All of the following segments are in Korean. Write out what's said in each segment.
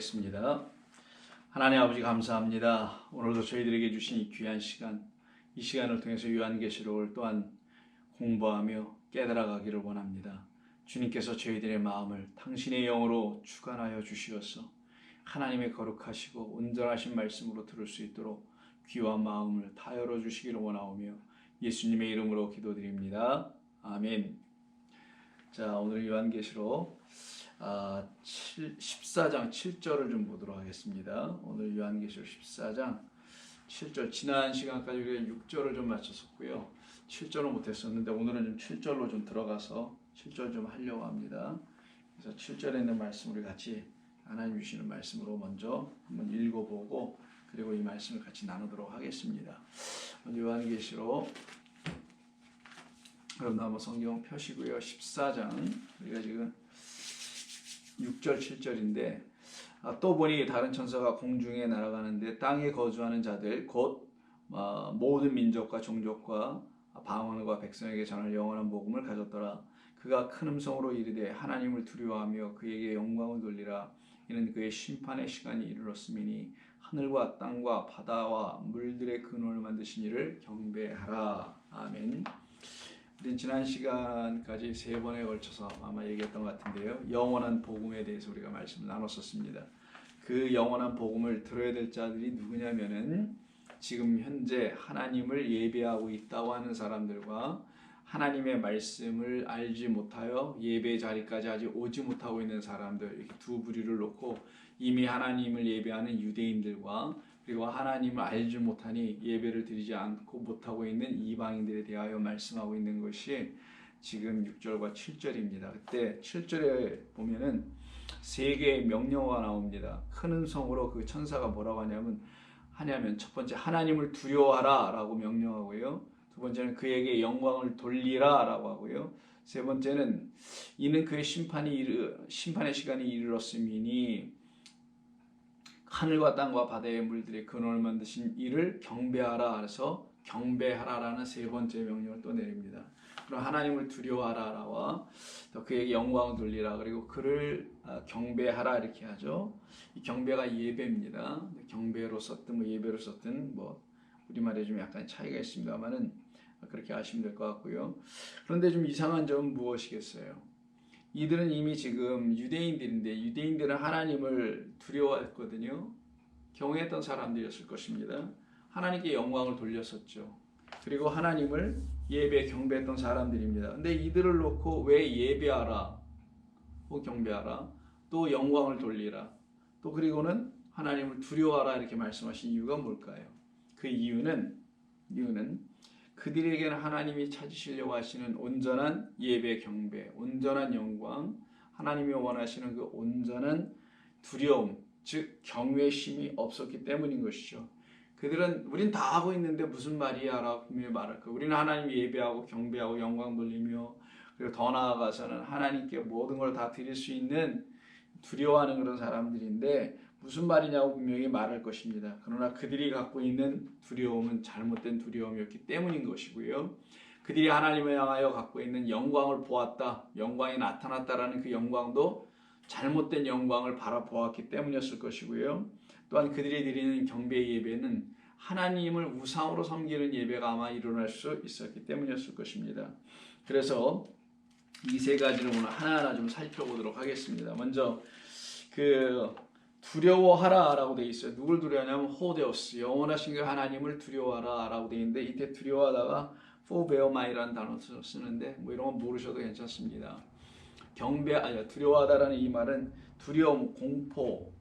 기도하겠습니다. 하나님 아버지 감사합니다. 오늘도 저희들에게 주신 이 귀한 시간, 이 시간을 통해서 요한계시록을 또한 공부하며 깨달아가기를 원합니다. 주님께서 저희들의 마음을 당신의 영으로 주관하여 주시어서 하나님의 거룩하시고 온전하신 말씀으로 들을 수 있도록 귀와 마음을 다 열어주시기를 원하오며 예수님의 이름으로 기도드립니다. 아멘. 자, 오늘 요한계시록 14장 7절을 좀 보도록 하겠습니다. 오늘 요한계시록 14장 7절, 지난 시간까지 우리가 6절을 좀 맞췄었고요. 7절은 못했었는데 오늘은 좀 7절로 좀 들어가서 7절 좀 하려고 합니다. 그래서 7절에 있는 말씀 우리 같이 하나님 주시는 말씀으로 먼저 한번 읽어보고 그리고 이 말씀을 같이 나누도록 하겠습니다. 요한계시록, 그럼 한번 성경 펴시고요. 14장 우리가 지금 6절 7절인데, 또 보니 다른 천사가 공중에 날아가는데 땅에 거주하는 자들 곧 모든 민족과 종족과 방언과 백성에게 전할 영원한 복음을 가졌더라. 그가 큰 음성으로 이르되 하나님을 두려워하며 그에게 영광을 돌리라. 이는 그의 심판의 시간이 이르렀음이니 하늘과 땅과 바다와 물들의 근원을 만드신 이를 경배하라. 아멘. 우린 지난 시간까지 3번에 걸쳐서 아마 얘기했던 것 같은데요. 영원한 복음에 대해서 우리가 말씀을 나눴었습니다. 그 영원한 복음을 들어야 될 자들이 누구냐면은 지금 현재 하나님을 예배하고 있다고 하는 사람들과 하나님의 말씀을 알지 못하여 예배 자리까지 아직 오지 못하고 있는 사람들, 이렇게 두 부류를 놓고 이미 하나님을 예배하는 유대인들과 그리고 하나님을 알지 못하니 예배를 드리지 않고 못하고 있는 이방인들에 대하여 말씀하고 있는 것이 지금 6절과 7절입니다. 그때 7절에 보면은 3개의 명령어가 나옵니다. 큰 음성으로 그 천사가 뭐라고 하냐면 첫 번째 하나님을 두려워하라 라고 명령하고요. 두 번째는 그에게 영광을 돌리라 라고 하고요. 세 번째는 이는 그의 심판의 시간이 이르렀음이니 하늘과 땅과 바다의 물들의 근원을 만드신 이를 경배하라. 그래서 경배하라라는 3번째 명령을 또 내립니다. 그럼 하나님을 두려워하라와 또 그에게 영광을 돌리라, 그리고 그를 경배하라 이렇게 하죠. 이 경배가 예배입니다. 경배로 썼든 예배로 썼든 우리말에 좀 약간 차이가 있습니다만은 그렇게 아시면 될 것 같고요. 그런데 좀 이상한 점은 무엇이겠어요? 이들은 이미 지금 유대인들인데 유대인들은 하나님을 두려워했거든요. 경외했던 사람들이었을 것입니다. 하나님께 영광을 돌렸었죠. 그리고 하나님을 예배 경배했던 사람들입니다. 근데 이들을 놓고 왜 예배하라, 또 경배하라, 또 영광을 돌리라, 또 그리고는 하나님을 두려워하라 이렇게 말씀하신 이유가 뭘까요? 그 이유는 그들에게는 하나님이 찾으시려고 하시는 온전한 예배 경배, 온전한 영광, 하나님이 원하시는 그 온전한 두려움, 즉 경외심이 없었기 때문인 것이죠. 그들은 우린 다 하고 있는데 무슨 말이야 라고 분명히 말할 거예요. 우리는 하나님 예배하고 경배하고 영광 돌리며 그리고 더 나아가서는 하나님께 모든 걸 다 드릴 수 있는 두려워하는 그런 사람들인데 무슨 말이냐고 분명히 말할 것입니다. 그러나 그들이 갖고 있는 두려움은 잘못된 두려움이었기 때문인 것이고요. 그들이 하나님을 향하여 갖고 있는 영광을 보았다, 영광이 나타났다라는 그 영광도 잘못된 영광을 바라보았기 때문이었을 것이고요. 또한 그들이 드리는 경배 예배는 하나님을 우상으로 섬기는 예배가 아마 일어날 수 있었기 때문이었을 것입니다. 그래서 이 3가지를 오늘 하나하나 좀 살펴보도록 하겠습니다. 먼저 두려워하라 라고 되어 있어요. 누굴 두려워하냐면 호데오스, 영원하신 그 하나님을 두려워하라 라고 되어 있는데 이때 두려워하다가 포베오마이라는 단어 쓰는데 이런 건 모르셔도 괜찮습니다. 두려워하다라는 이 말은 두려움, 공포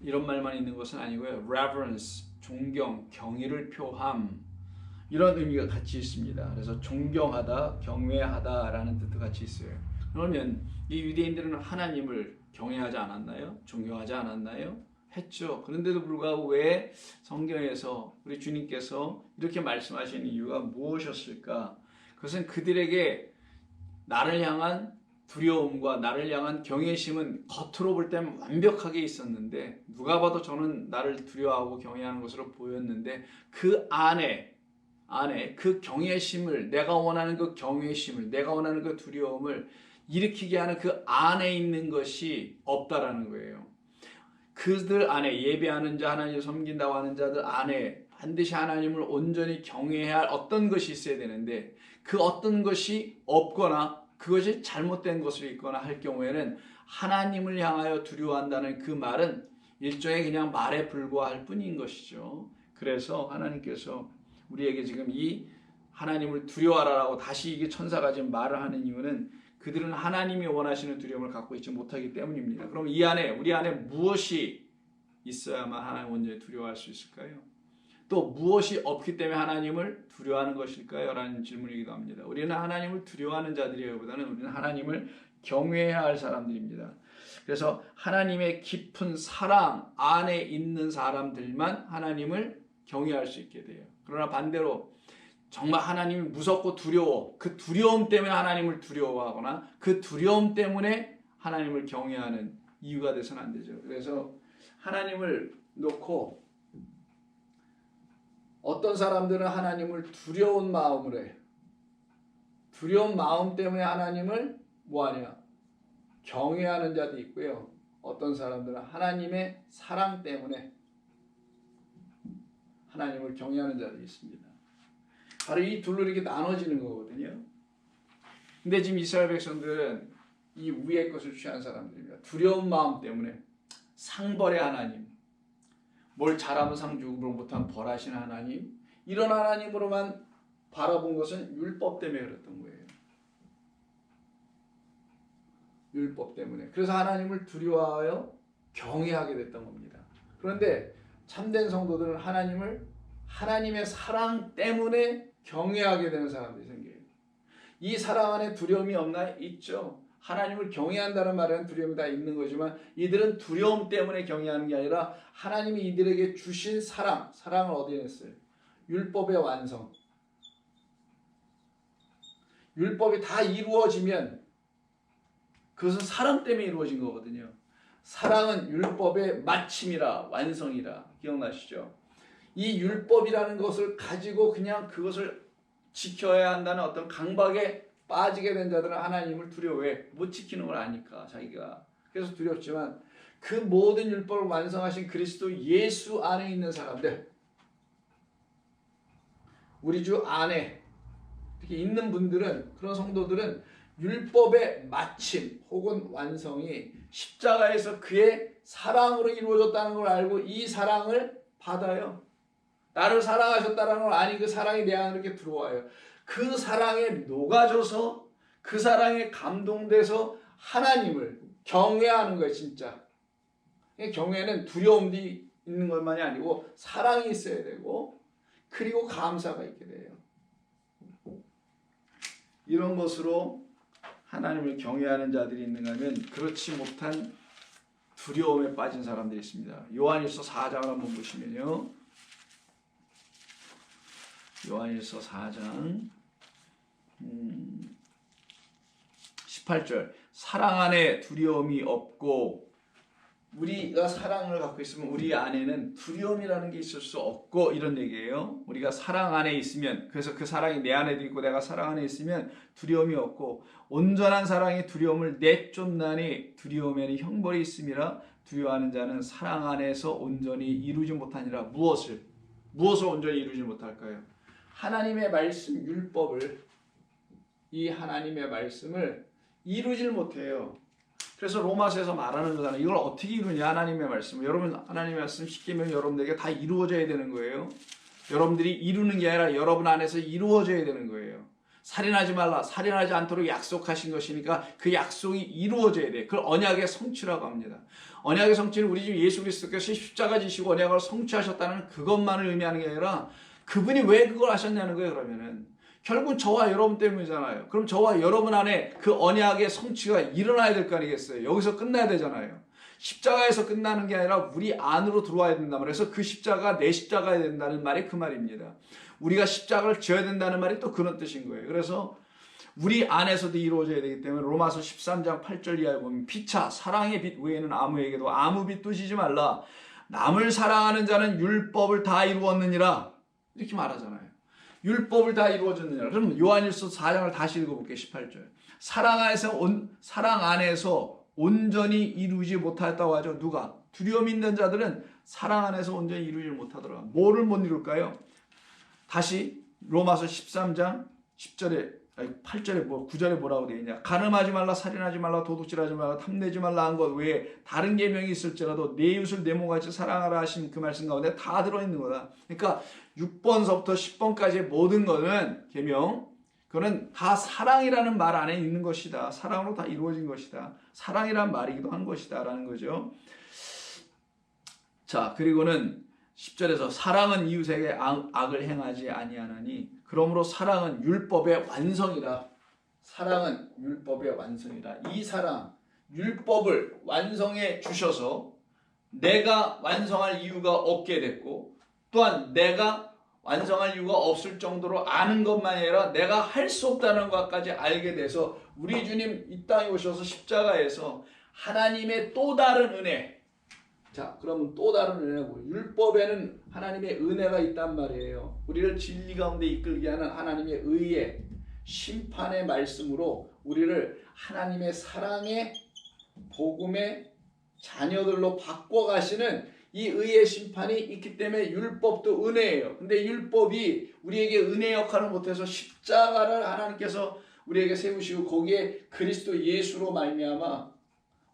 이런 말만 있는 것은 아니고요. reverence, 존경, 경의를 표함 이런 의미가 같이 있습니다. 그래서 존경하다, 경외하다라는 뜻도 같이 있어요. 그러면 이 유대인들은 하나님을 경외하지 않았나요? 존경하지 않았나요? 했죠. 그런데도 불구하고 왜 성경에서 우리 주님께서 이렇게 말씀하시는 이유가 무엇이었을까? 그것은 그들에게 나를 향한 두려움과 나를 향한 경외심은 겉으로 볼 때는 완벽하게 있었는데 누가 봐도 저는 나를 두려워하고 경외하는 것으로 보였는데 그 안에 그 경외심을, 내가 원하는 그 경외심을, 내가 원하는 그 두려움을 일으키게 하는 그 안에 있는 것이 없다라는 거예요. 그들 안에 예배하는 자, 하나님을 섬긴다고 하는 자들 안에 반드시 하나님을 온전히 경외해야 할 어떤 것이 있어야 되는데 그 어떤 것이 없거나 그것이 잘못된 것으로 있거나 할 경우에는 하나님을 향하여 두려워한다는 그 말은 일종의 그냥 말에 불과할 뿐인 것이죠. 그래서 하나님께서 우리에게 지금 이 하나님을 두려워하라고 다시 이게 천사가 지금 말을 하는 이유는 그들은 하나님이 원하시는 두려움을 갖고 있지 못하기 때문입니다. 그럼 이 안에 우리 안에 무엇이 있어야만 하나님 온전히 두려워할 수 있을까요? 또 무엇이 없기 때문에 하나님을 두려워하는 것일까요? 라는 질문이기도 합니다. 우리는 하나님을 두려워하는 자들이기보다는 우리는 하나님을 경외해야 할 사람들입니다. 그래서 하나님의 깊은 사랑 안에 있는 사람들만 하나님을 경외할 수 있게 돼요. 그러나 반대로 정말 하나님이 무섭고 두려워, 그 두려움 때문에 하나님을 두려워하거나 그 두려움 때문에 하나님을 경외하는 이유가 돼서는 안 되죠. 그래서 하나님을 놓고 어떤 사람들은 하나님을 두려운 마음으로 해요. 두려운 마음 때문에 하나님을 뭐하냐? 경외하는 자도 있고요. 어떤 사람들은 하나님의 사랑 때문에 하나님을 경외하는 자도 있습니다. 바로 이 둘로 이렇게 나눠지는 거거든요. 근데 지금 이스라엘 백성들은 이 위의 것을 취한 사람들입니다. 두려운 마음 때문에 상벌의 하나님, 뭘 잘하면 상 주고 뭘 못하면 벌하시는 하나님, 이런 하나님으로만 바라본 것은 율법 때문에 그랬던 거예요. 율법 때문에. 그래서 하나님을 두려워하여 경외하게 됐던 겁니다. 그런데 참된 성도들은 하나님을 하나님의 사랑 때문에 경외하게 되는 사람들이 생겨요. 이 사랑 안에 두려움이 없나? 있죠. 하나님을 경외한다는 말에는 두려움이 다 있는 거지만 이들은 두려움 때문에 경외하는 게 아니라 하나님이 이들에게 주신 사랑을 어디에 냈어요? 율법의 완성. 율법이 다 이루어지면 그것은 사랑 때문에 이루어진 거거든요. 사랑은 율법의 마침이라 완성이라. 기억나시죠? 이 율법이라는 것을 가지고 그냥 그것을 지켜야 한다는 어떤 강박에 빠지게 된 자들은 하나님을 두려워해. 못 지키는 걸 아니까 자기가. 그래서 두렵지만 그 모든 율법을 완성하신 그리스도 예수 안에 있는 사람들, 우리 주 안에 이렇게 있는 분들은, 그런 성도들은 율법의 마침 혹은 완성이 십자가에서 그의 사랑으로 이루어졌다는 걸 알고 이 사랑을 받아요. 나를 사랑하셨다는 걸 아니 그 사랑이 내 안으로 이렇게 들어와요. 그 사랑에 녹아져서 그 사랑에 감동돼서 하나님을 경외하는 거예요. 진짜. 경외는 두려움이 있는 것만이 아니고 사랑이 있어야 되고 그리고 감사가 있게 돼요. 이런 것으로 하나님을 경외하는 자들이 있는가 하면 그렇지 못한 두려움에 빠진 사람들이 있습니다. 요한일서 4장을 한번 보시면요. 요한일서 4장 18절 사랑 안에 두려움이 없고 우리가 사랑을 갖고 있으면 우리 안에는 두려움이라는 게 있을 수 없고 이런 얘기예요. 우리가 사랑 안에 있으면 그래서 그 사랑이 내 안에도 있고 내가 사랑 안에 있으면 두려움이 없고 온전한 사랑이 두려움을 내쫓나니 두려움에는 형벌이 있음이라 두려워하는 자는 사랑 안에서 온전히 이루지 못하니라. 무엇을 온전히 이루지 못할까요? 하나님의 말씀 율법을 이 하나님의 말씀을 이루질 못해요. 그래서 로마서에서 말하는 거잖아요. 이걸 어떻게 이루냐 하나님의 말씀을. 여러분 하나님의 말씀 쉽게 하면 여러분들에게 다 이루어져야 되는 거예요. 여러분들이 이루는 게 아니라 여러분 안에서 이루어져야 되는 거예요. 살인하지 말라. 살인하지 않도록 약속하신 것이니까 그 약속이 이루어져야 돼. 그걸 언약의 성취라고 합니다. 언약의 성취는 우리 주 예수 그리스도께서 십자가 지시고 언약을 성취하셨다는 그것만을 의미하는 게 아니라 그분이 왜 그걸 하셨냐는 거예요. 그러면은 결국 저와 여러분 때문이잖아요. 그럼 저와 여러분 안에 그 언약의 성취가 일어나야 될 거 아니겠어요. 여기서 끝나야 되잖아요. 십자가에서 끝나는 게 아니라 우리 안으로 들어와야 된단 말이에요. 그래서 그 십자가가 내 십자가야 된다는 말이 그 말입니다. 우리가 십자가를 져야 된다는 말이 또 그런 뜻인 거예요. 그래서 우리 안에서도 이루어져야 되기 때문에 로마서 13장 8절 이하에 보면 피차 사랑의 빛 외에는 아무에게도 아무 빛도 지지 말라. 남을 사랑하는 자는 율법을 다 이루었느니라. 이렇게 말하잖아요. 율법을 다 이루어졌느냐. 그럼 요한일서 4장을 다시 읽어볼게요. 18절. 사랑 안에서 온전히 이루지 못하였다고 하죠. 누가? 두려움 있는 자들은 사랑 안에서 온전히 이루지 못하더라. 뭐를 못 이룰까요? 다시 로마서 13장 10절에 8절에 9절에 뭐라고 되어 있냐? 간음하지 말라, 살인하지 말라, 도둑질하지 말라, 탐내지 말라 한 것 외에 다른 계명이 있을지라도 내 이웃을 내 몸같이 사랑하라 하신 그 말씀 가운데 다 들어있는 거다. 그러니까 6번서부터 10번까지의 모든 것은 계명, 그거는 다 사랑이라는 말 안에 있는 것이다. 사랑으로 다 이루어진 것이다. 사랑이란 말이기도 한 것이다 라는 거죠. 자, 그리고는 10절에서 사랑은 이웃에게 악을 행하지 아니하나니 그러므로 사랑은 율법의 완성이라. 사랑은 율법의 완성이라. 이 사랑, 율법을 완성해 주셔서 내가 완성할 이유가 없게 됐고, 또한 내가 완성할 이유가 없을 정도로 아는 것만 아니라 내가 할 수 없다는 것까지 알게 돼서 우리 주님 이 땅에 오셔서 십자가에서 하나님의 또 다른 은혜. 자, 그러면 또 다른 은혜고, 율법에는 하나님의 은혜가 있단 말이에요. 우리를 진리 가운데 이끌게 하는 하나님의 의의 심판의 말씀으로 우리를 하나님의 사랑의 복음의 자녀들로 바꿔가시는 이 의의 심판이 있기 때문에 율법도 은혜예요. 근데 율법이 우리에게 은혜 역할을 못해서 십자가를 하나님께서 우리에게 세우시고 거기에 그리스도 예수로 말미암아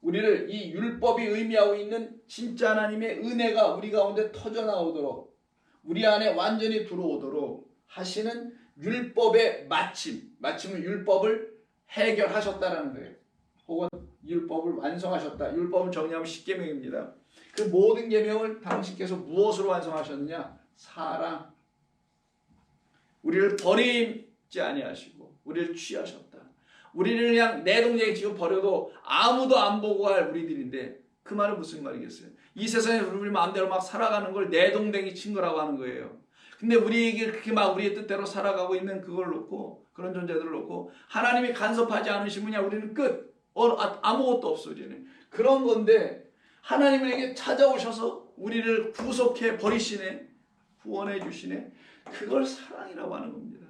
우리를 이 율법이 의미하고 있는 진짜 하나님의 은혜가 우리 가운데 터져나오도록, 우리 안에 완전히 들어오도록 하시는 율법의 마침은 율법을 해결하셨다라는 거예요. 혹은 율법을 완성하셨다. 율법을 정리하면 10계명입니다. 그 모든 계명을 당신께서 무엇으로 완성하셨느냐? 사랑. 우리를 버리지 아니하시고 우리를 취하셨다. 우리를 그냥 내 동생이 지금 버려도 아무도 안 보고 갈 우리들인데, 그 말은 무슨 말이겠어요? 이 세상에 우리 마음대로 막 살아가는 걸 내 동생이 친 거라고 하는 거예요. 근데 우리에게 그렇게 막 우리의 뜻대로 살아가고 있는 그걸 놓고, 그런 존재들을 놓고 하나님이 간섭하지 않으시면 우리는 끝. 아무것도 없어 이제는. 그런 건데 하나님에게 찾아오셔서 우리를 구속해 버리시네. 구원해 주시네. 그걸 사랑이라고 하는 겁니다.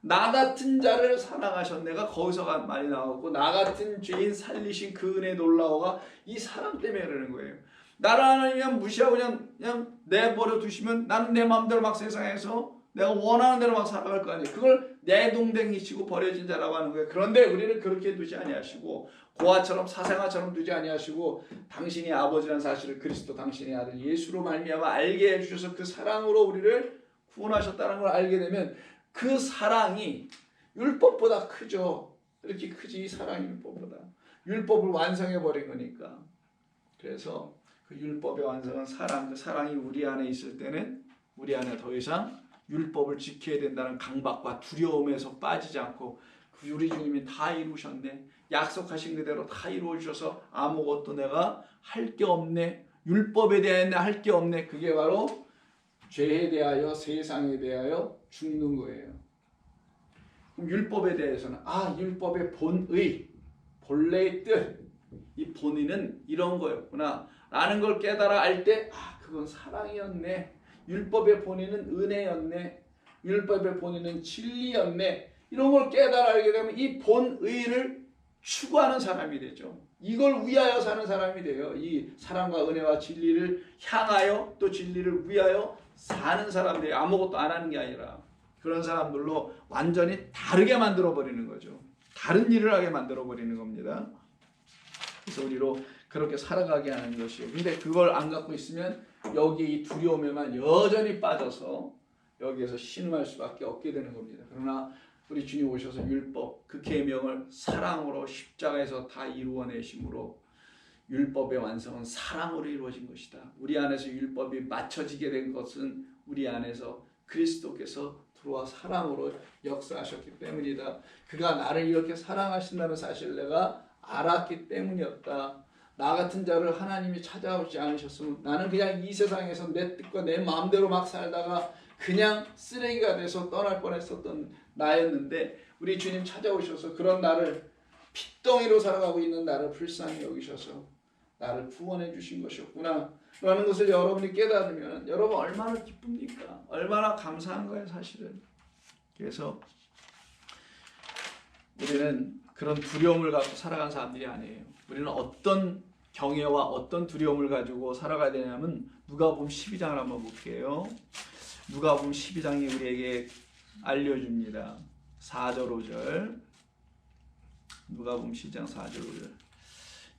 나 같은 자를 사랑하셨네가 거기서가 많이 나왔고, 나 같은 죄인 살리신 그 은혜 놀라워가 이 사랑 때문에 그러는 거예요. 나를 하나님 무시하고 그냥 내버려 두시면 나는 내 마음대로 막 세상에서 내가 원하는 대로 막 살아갈 거 아니에요. 그걸 내 동댕이치고 버려진 자라고 하는 거예요. 그런데 우리는 그렇게 두지 아니하시고, 고아처럼 사생아처럼 두지 아니하시고, 당신이 아버지라는 사실을 그리스도 당신의 아들 예수로 말미암아 알게 해주셔서 그 사랑으로 우리를 구원하셨다는 걸 알게 되면 그 사랑이 율법보다 크죠. 이렇게 크지, 이 사랑이 율법보다. 율법을 완성해버린 거니까. 그래서 그 율법의 완성은 사랑, 그 사랑이 우리 안에 있을 때는 우리 안에 더 이상 율법을 지켜야 된다는 강박과 두려움에서 빠지지 않고, 우리 주님이 다 이루셨네. 약속하신 그대로 다 이루어 주셔서 아무것도 내가 할 게 없네. 율법에 대해 할 게 없네. 그게 바로 죄에 대하여, 세상에 대하여 죽는 거예요. 그럼 율법에 대해서는 율법의 본의, 본래의 뜻, 이 본의는 이런 거였구나 라는 걸 깨달아 알 때 그건 사랑이었네. 율법의 본의는 은혜였네. 율법의 본의는 진리였네. 이런 걸 깨달아 알게 되면 이 본의를 추구하는 사람이 되죠. 이걸 위하여 사는 사람이 돼요. 이 사랑과 은혜와 진리를 향하여, 또 진리를 위하여 사는 사람들이 아무것도 안 하는 게 아니라 그런 사람들로 완전히 다르게 만들어버리는 거죠. 다른 일을 하게 만들어버리는 겁니다. 그래서 우리로 그렇게 살아가게 하는 것이에요. 근데 그걸 안 갖고 있으면 여기 이 두려움에만 여전히 빠져서 여기에서 신음할 수밖에 없게 되는 겁니다. 그러나 우리 주님 오셔서 율법, 그 계명을 사랑으로 십자가에서 다 이루어내심으로 율법의 완성은 사랑으로 이루어진 것이다. 우리 안에서 율법이 맞춰지게 된 것은 우리 안에서 그리스도께서 들어와 사랑으로 역사하셨기 때문이다. 그가 나를 이렇게 사랑하신다는 사실을 내가 알았기 때문이었다. 나 같은 자를 하나님이 찾아오지 않으셨으면 나는 그냥 이 세상에서 내 뜻과 내 마음대로 막 살다가 그냥 쓰레기가 돼서 떠날 뻔했었던 나였는데, 우리 주님 찾아오셔서 그런 나를, 핏덩이로 살아가고 있는 나를 불쌍히 여기셔서 나를 구원해 주신 것이었구나 라는 것을 여러분이 깨달으면 여러분 얼마나 기쁩니까? 얼마나 감사한 거예요, 사실은. 그래서 우리는 그런 두려움을 갖고 살아가는 사람들이 아니에요. 우리는 어떤 경외와 어떤 두려움을 가지고 살아가야 되냐면 누가복음 12장을 한번 볼게요. 누가복음 12장이 우리에게 알려줍니다. 4절 5절. 누가복음 12장 4절 5절.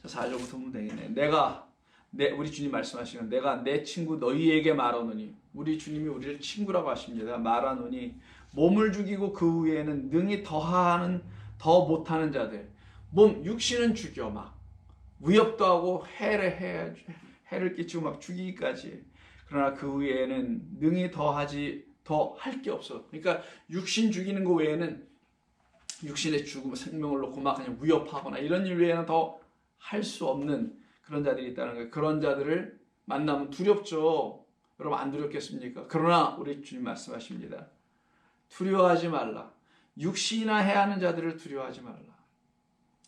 자, 4절부터 보면 되겠네. 우리 주님 말씀하시는 내가 내 친구 너희에게 말하노니, 우리 주님이 우리를 친구라고 하십니다. 말하노니 몸을 죽이고 그 후에는 능히 더 못하는 자들, 몸 육신은 죽여 막 위협도 하고 해를 끼치고 막 죽이기까지. 그러나 그 후에는 능히 더 할 게 없어. 그러니까 육신 죽이는 거 외에는, 육신의 죽음, 생명을 놓고 막 그냥 위협하거나 이런 일 외에는 더 할 수 없는 그런 자들이 있다는 거예요. 그런 자들을 만나면 두렵죠. 여러분 안 두렵겠습니까? 그러나 우리 주님 말씀하십니다. 두려워하지 말라. 육신이나 해하는 자들을 두려워하지 말라.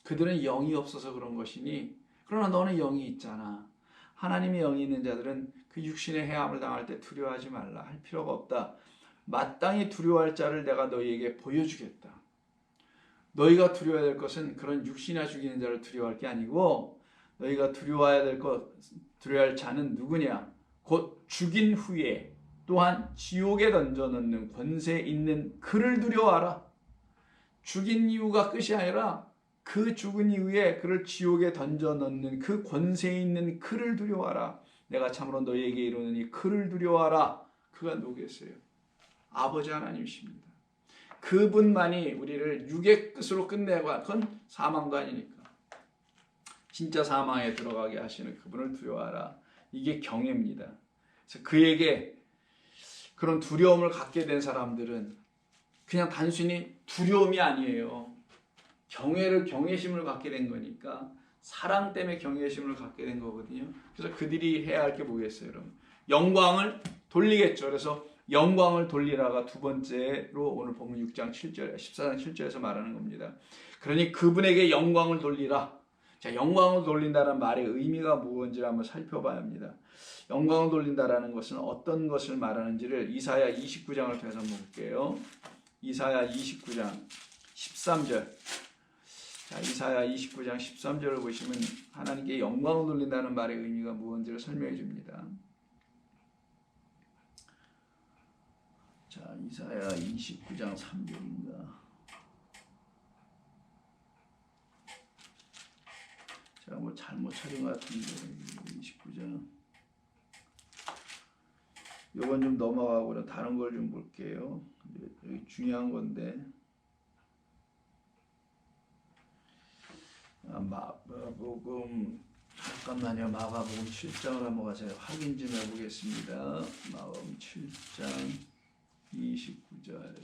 그들은 영이 없어서 그런 것이니, 그러나 너는 영이 있잖아. 하나님의 영이 있는 자들은 그 육신의 해함을 당할 때 두려워하지 말라. 할 필요가 없다. 마땅히 두려워할 자를 내가 너희에게 보여주겠다. 너희가 두려워해야 될 것은 그런 육신이나 죽이는 자를 두려워할 게 아니고, 너희가 두려워할 자는 누구냐? 곧 죽인 후에 또한 지옥에 던져넣는 권세 있는 그를 두려워하라. 죽인 이유가 끝이 아니라 그 죽은 이후에 그를 지옥에 던져넣는 그 권세 있는 그를 두려워하라. 내가 참으로 너희에게 이르노니 그를 두려워하라. 그가 누구겠어요? 아버지 하나님이십니다. 그분만이 우리를 육의 끝으로 끝내고, 그건 사망도 아니니까. 진짜 사망에 들어가게 하시는 그분을 두려워하라. 이게 경외입니다. 그래서 그에게 그런 두려움을 갖게 된 사람들은 그냥 단순히 두려움이 아니에요. 경외심을 갖게 된 거니까, 사랑 때문에 경외심을 갖게 된 거거든요. 그래서 그들이 해야 할 게 뭐겠어요, 여러분? 영광을 돌리겠죠. 그래서 영광을 돌리라가 두 번째로 오늘 보면 6장 7절, 14장 7절에서 말하는 겁니다. 그러니 그분에게 영광을 돌리라. 자, 영광을 돌린다는 말의 의미가 무엇인지를 한번 살펴봐야 합니다. 영광을 돌린다라는 것은 어떤 것을 말하는지를 이사야 29장을 통해서 한번 볼게요. 이사야 29장 13절. 자, 이사야 29장 13절을 보시면 하나님께 영광을 돌린다는 말의 의미가 무엇인지를 설명해 줍니다. 자, 이사야 29장 3절인가. 제가 뭐 잘못 찾은 것 같은데 29장. 요건 좀 넘어가고 다른 걸 좀 볼게요. 여기 중요한 건데. 마가복음, 잠깐만요. 마가복음 7장을 한번 가서 확인 좀 해보겠습니다. 마가복음 7장 29절,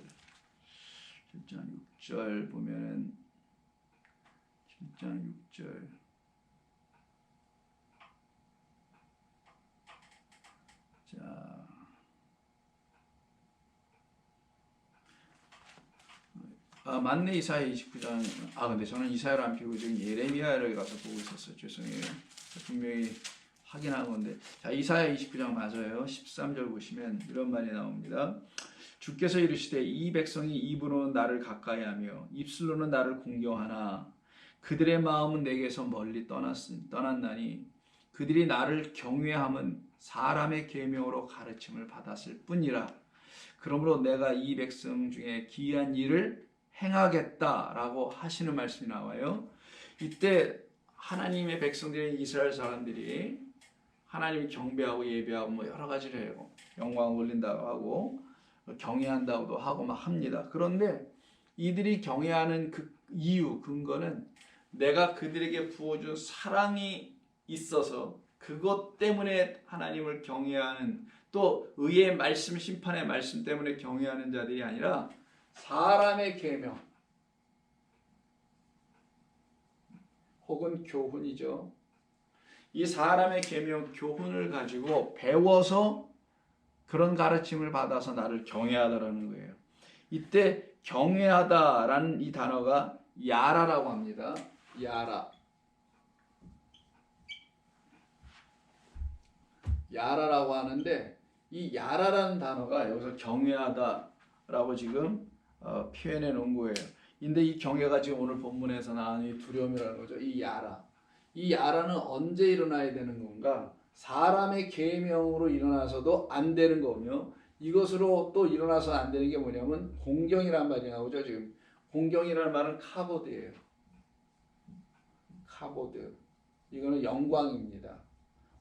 7장 6절 보면은 7장 6절. 자, 맞네. 이사야 29장. 근데 저는 이사야를 안 피고 지금 예레미야를 가서 보고 있었어요. 죄송해요. 분명히 확인한 건데. 자, 이사야 29장 맞아요. 13절 보시면 이런 말이 나옵니다. 주께서 이르시되 이 백성이 입으로는 나를 가까이하며 입술로는 나를 공경하나 그들의 마음은 내게서 멀리 떠났나니 그들이 나를 경외함은 사람의 계명으로 가르침을 받았을 뿐이라. 그러므로 내가 이 백성 중에 기이한 일을 행하겠다라고 하시는 말씀이 나와요. 이때 하나님의 백성들인 이스라엘 사람들이 하나님을 경배하고 예배하고 뭐 여러 가지를 해요. 영광 올린다고 하고 경외한다고도 하고 막 합니다. 그런데 이들이 경외하는 그 이유, 근거는 내가 그들에게 부어준 사랑이 있어서 그것 때문에 하나님을 경외하는, 또 의의 말씀, 심판의 말씀 때문에 경외하는 자들이 아니라 사람의 계명 혹은 교훈이죠. 이 사람의 계명, 교훈을 가지고 배워서 그런 가르침을 받아서 나를 경외하다라는 거예요. 이때 경외하다라는 이 단어가 야라라고 합니다. 야라라고 하는데, 이 야라라는 단어가 여기서 경외하다라고 지금 표현해 놓은 거예요. 근데 이 경외가 지금 오늘 본문에서 나오는 이 두려움이라는 거죠. 이 야라. 이 야라는 언제 일어나야 되는 건가? 사람의 계명으로 일어나서도 안 되는 거며, 이것으로 또 일어나서 안 되는 게 뭐냐면 공경이라는 말이 나오죠. 지금 공경이라는 말은 카보드예요. 카보드. 이거는 영광입니다.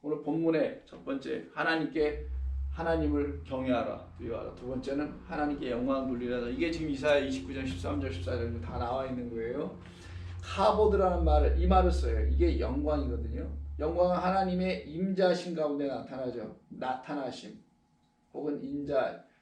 오늘 본문의 첫 번째, 하나님을 경외하라, 두려워하라. 두 번째는 하나님께 영광 돌리라. 이게 지금 이사야 29장 13절 14절 다 나와 있는 거예요. 카보드라는 이 말을 써요. 이게 영광이거든요. 영광은 하나님의 임자심 가운데 나타나죠. 나타나심 혹은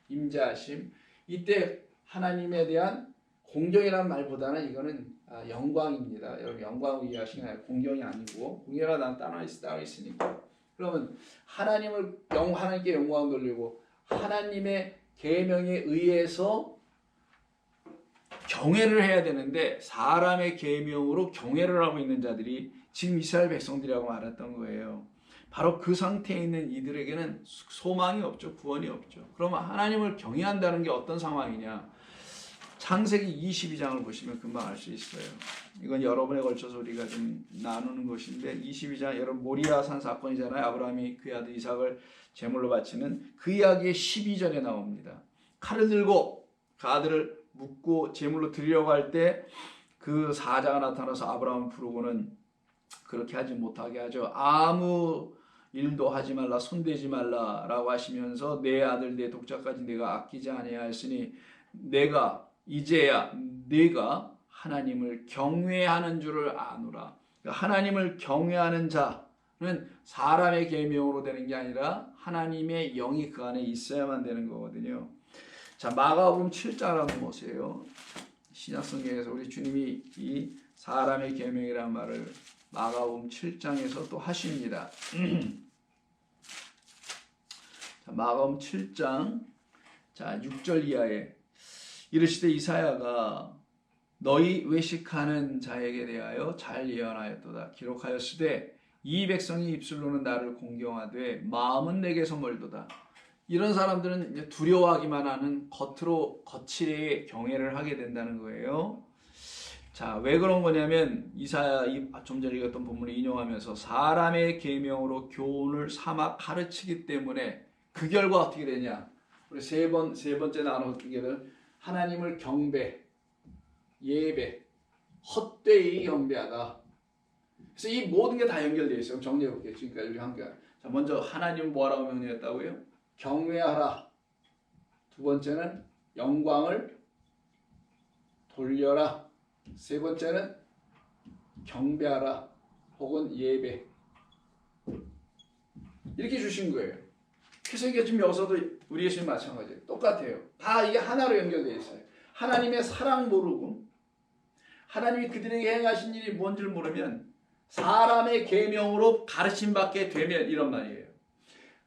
임자심. 이때 하나님에 대한 공경이라는 말보다는 이거는 영광입니다. 여러분, 영광을 이해하시는 게 아니라 공경이 아니고, 공경이라 난 따로 있으니까. 그러면 하나님께 영광 돌리고 하나님의 계명에 의해서 경외를 해야 되는데, 사람의 계명으로 경외를 하고 있는 자들이 지금 이스라엘 백성들이라고 말했던 거예요. 바로 그 상태에 있는 이들에게는 소망이 없죠. 구원이 없죠. 그러면 하나님을 경외한다는 게 어떤 상황이냐? 창세기 22장을 보시면 금방 알 수 있어요. 이건 여러 번에 걸쳐서 우리가 좀 나누는 것인데, 22장, 여러분 모리아산 사건이잖아요. 아브라함이 그의 아들 이삭을 제물로 바치는 그 이야기의 12절에 나옵니다. 칼을 들고 그 아들을 묻고 제물로 드리려고 할 때 그 사자가 나타나서 아브라함을 부르고는 그렇게 하지 못하게 하죠. 아무 일도 하지 말라, 손대지 말라라고 하시면서 내 아들 내 독자까지 내가 아끼지 아니하였으니 이제야 내가 하나님을 경외하는 줄을 아노라. 하나님을 경외하는 자는 사람의 계명으로 되는 게 아니라 하나님의 영이 그 안에 있어야만 되는 거거든요. 자, 마가복음 7장을 한번 보세요. 신약성경에서 우리 주님이 이 사람의 계명이라는 말을 마가복음 7장에서 또 하십니다. 자, 마가복음 7장 6절 이하에 이르시되 이사야가 너희 외식하는 자에게 대하여 잘 예언하였도다. 기록하였으되 이 백성이 입술로는 나를 공경하되 마음은 내게서 멀도다. 이런 사람들은 이제 두려워하기만 하는 겉으로 거칠게 경외를 하게 된다는 거예요. 자, 왜 그런 거냐면 이사야 좀 전에 읽었던 본문을 인용하면서 사람의 계명으로 교훈을 삼아 가르치기 때문에 그 결과 어떻게 되냐? 우리 세 번째 나누기를 하나님을 경배, 예배, 헛되이 경배하다. 그래서 이 모든 게 다 연결되어 있어요. 정리해 볼게요. 지금까지 우리 한 게. 자, 먼저 하나님 뭐라고 명령했다고요? 경외하라. 두 번째는 영광을 돌려라. 세 번째는 경배하라 혹은 예배. 이렇게 주신 거예요. 그래서 이게 지금 여기서도 우리 예수님 마찬가지예요. 똑같아요. 다 이게 하나로 연결되어 있어요. 하나님의 사랑 모르고 하나님이 그들에게 행하신 일이 뭔지를 모르면 사람의 계명으로 가르침 받게 되면 이런 말이에요.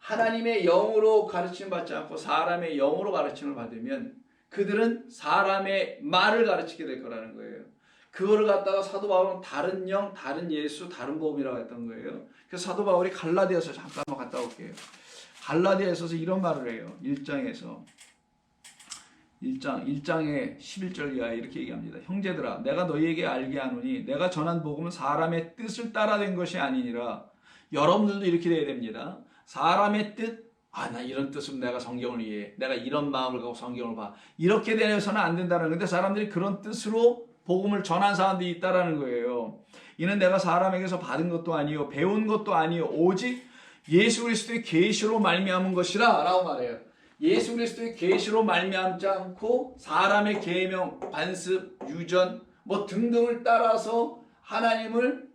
하나님의 영으로 가르침 받지 않고 사람의 영으로 가르침을 받으면 그들은 사람의 말을 가르치게 될 거라는 거예요. 그거를 갖다가 사도 바울은 다른 영, 다른 예수, 다른 복음이라고 했던 거예요. 그래서 사도 바울이 갈라디아서 잠깐만 갔다 올게요. 갈라디아에서 이런 말을 해요. 1장의 11절 이하에 이렇게 얘기합니다. 형제들아, 내가 너희에게 알게 하노니 내가 전한 복음은 사람의 뜻을 따라 된 것이 아니니라. 여러분들도 이렇게 돼야 됩니다. 사람의 뜻, 나 이런 뜻으로 내가 성경을 이해해. 내가 이런 마음을 갖고 성경을 봐. 이렇게 되어서는 안 된다는 건데 사람들이 그런 뜻으로 복음을 전한 사람들이 있다라는 거예요. 이는 내가 사람에게서 받은 것도 아니요 배운 것도 아니요 오직 예수 그리스도의 계시로 말미암은 것이라 라고 말해요. 예수 그리스도의 계시로 말미암지 않고 사람의 계명, 관습, 유전 뭐 등등을 따라서 하나님을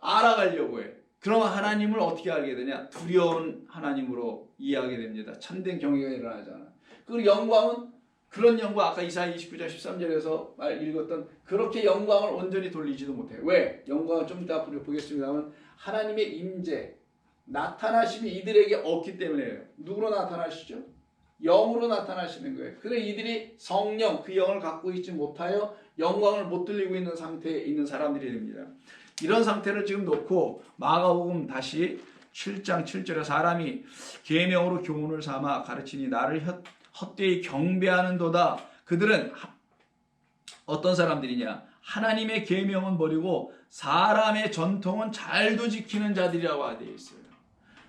알아가려고 해요. 그럼 하나님을 어떻게 알게 되냐? 두려운 하나님으로 이해하게 됩니다. 참된 경외가 일어나잖아. 그리고 영광은 그런 영광, 아까 이사야 29장 13절에서 읽었던 그렇게 영광을 온전히 돌리지도 못해요. 왜? 영광을 좀 이따 보겠습니다만 하나님의 임재, 나타나심이 이들에게 없기 때문에요. 누구로 나타나시죠? 영으로 나타나시는 거예요. 그래서 이들이 성령, 그 영을 갖고 있지 못하여 영광을 못 들리고 있는 상태에 있는 사람들이 됩니다. 이런 상태를 지금 놓고 마가복음 다시 7장 7절에 사람이 계명으로 교훈을 삼아 가르치니 나를 헛되이 경배하는도다. 그들은 어떤 사람들이냐? 하나님의 계명은 버리고 사람의 전통은 잘도 지키는 자들이라고 되어 있어요.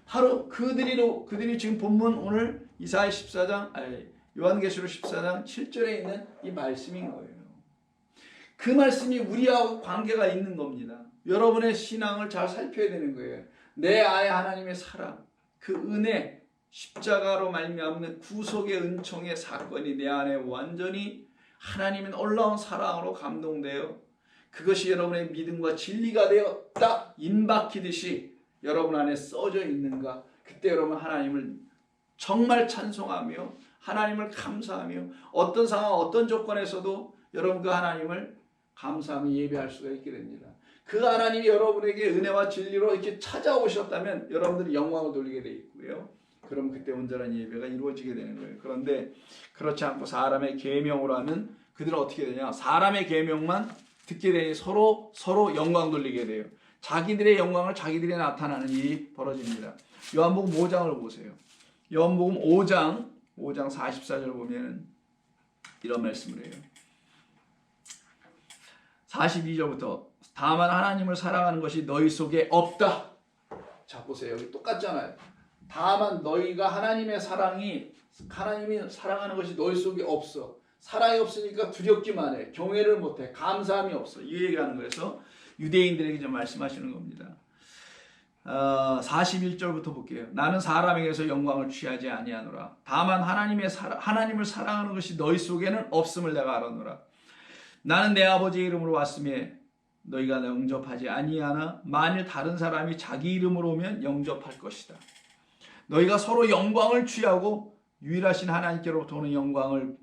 바로 그들이 지금 본문 오늘 이사야 14장, 요한계시록 14장 7절에 있는 이 말씀인 거예요. 그 말씀이 우리하고 관계가 있는 겁니다. 여러분의 신앙을 잘 살펴야 되는 거예요. 내 아의 하나님의 사랑, 그 은혜, 십자가로 말미암는 구속의 은총의 사건이 내 안에 완전히 하나님의 놀라운 사랑으로 감동되어 그것이 여러분의 믿음과 진리가 되어 딱 임박히듯이 여러분 안에 써져 있는가? 그때 여러분 하나님을 정말 찬송하며 하나님을 감사하며 어떤 상황 어떤 조건에서도 여러분 그 하나님을 감사하며 예배할 수가 있게 됩니다. 그 하나님이 여러분에게 은혜와 진리로 이렇게 찾아오셨다면 여러분들이 영광을 돌리게 되어 있고요. 그럼 그때 온전한 예배가 이루어지게 되는 거예요. 그런데 그렇지 않고 사람의 계명으로 하면 그들은 어떻게 되냐? 사람의 계명만 듣게 되니 서로 영광 돌리게 돼요. 자기들의 영광을 자기들이 나타나는 일이 벌어집니다. 요한복음 5장을 보세요. 요한복음 5장 44절 보면 이런 말씀을 해요. 42절부터 다만 하나님을 사랑하는 것이 너희 속에 없다. 자 보세요. 여기 똑같잖아요. 다만 너희가 하나님이 사랑하는 것이 너희 속에 없어. 사랑이 없으니까 두렵기만 해. 경외를 못해. 감사함이 없어. 이 얘기하는 거에서 유대인들에게 좀 말씀하시는 겁니다. 41절부터 볼게요. 나는 사람에게서 영광을 취하지 아니하노라. 다만 하나님을 사랑하는 것이 너희 속에는 없음을 내가 알았노라. 나는 내 아버지의 이름으로 왔음에 너희가 영접하지 아니하나 만일 다른 사람이 자기 이름으로 오면 영접할 것이다. 너희가 서로 영광을 취하고 유일하신 하나님께로부터 오는 영광은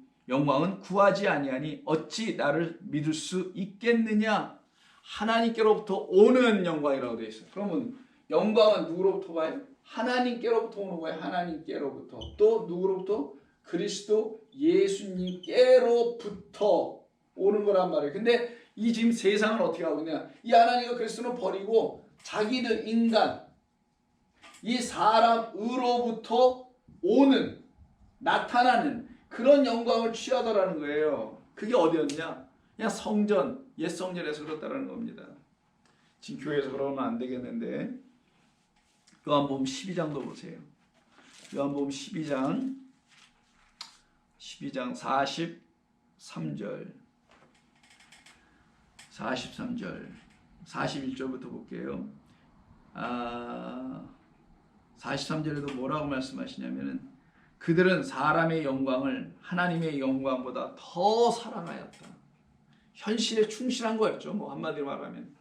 구하지 아니하니 어찌 나를 믿을 수 있겠느냐? 하나님께로부터 오는 영광이라고 되어 있어요. 그러면 영광은 누구로부터 와요? 하나님께로부터 오는 거예요. 하나님께로부터. 또 누구로부터? 그리스도 예수님께로부터 오는 거란 말이에요. 근데 이 지금 세상은 어떻게 하고 있냐? 이 하나님과 그리스도는 버리고 자기들 인간, 이 사람으로부터 오는, 나타나는 그런 영광을 취하더라는 거예요. 그게 어디였냐? 그냥 성전, 옛 성전에서 그렇다라는 겁니다. 지금 교회에서 그러면 안 되겠는데 요한복음 12장도 보세요. 요한복음 12장 43절 41절부터 볼게요. 43절에도 뭐라고 말씀하시냐면은 그들은 사람의 영광을 하나님의 영광보다 더 사랑하였다. 현실에 충실한 거였죠. 뭐 한마디로 말하면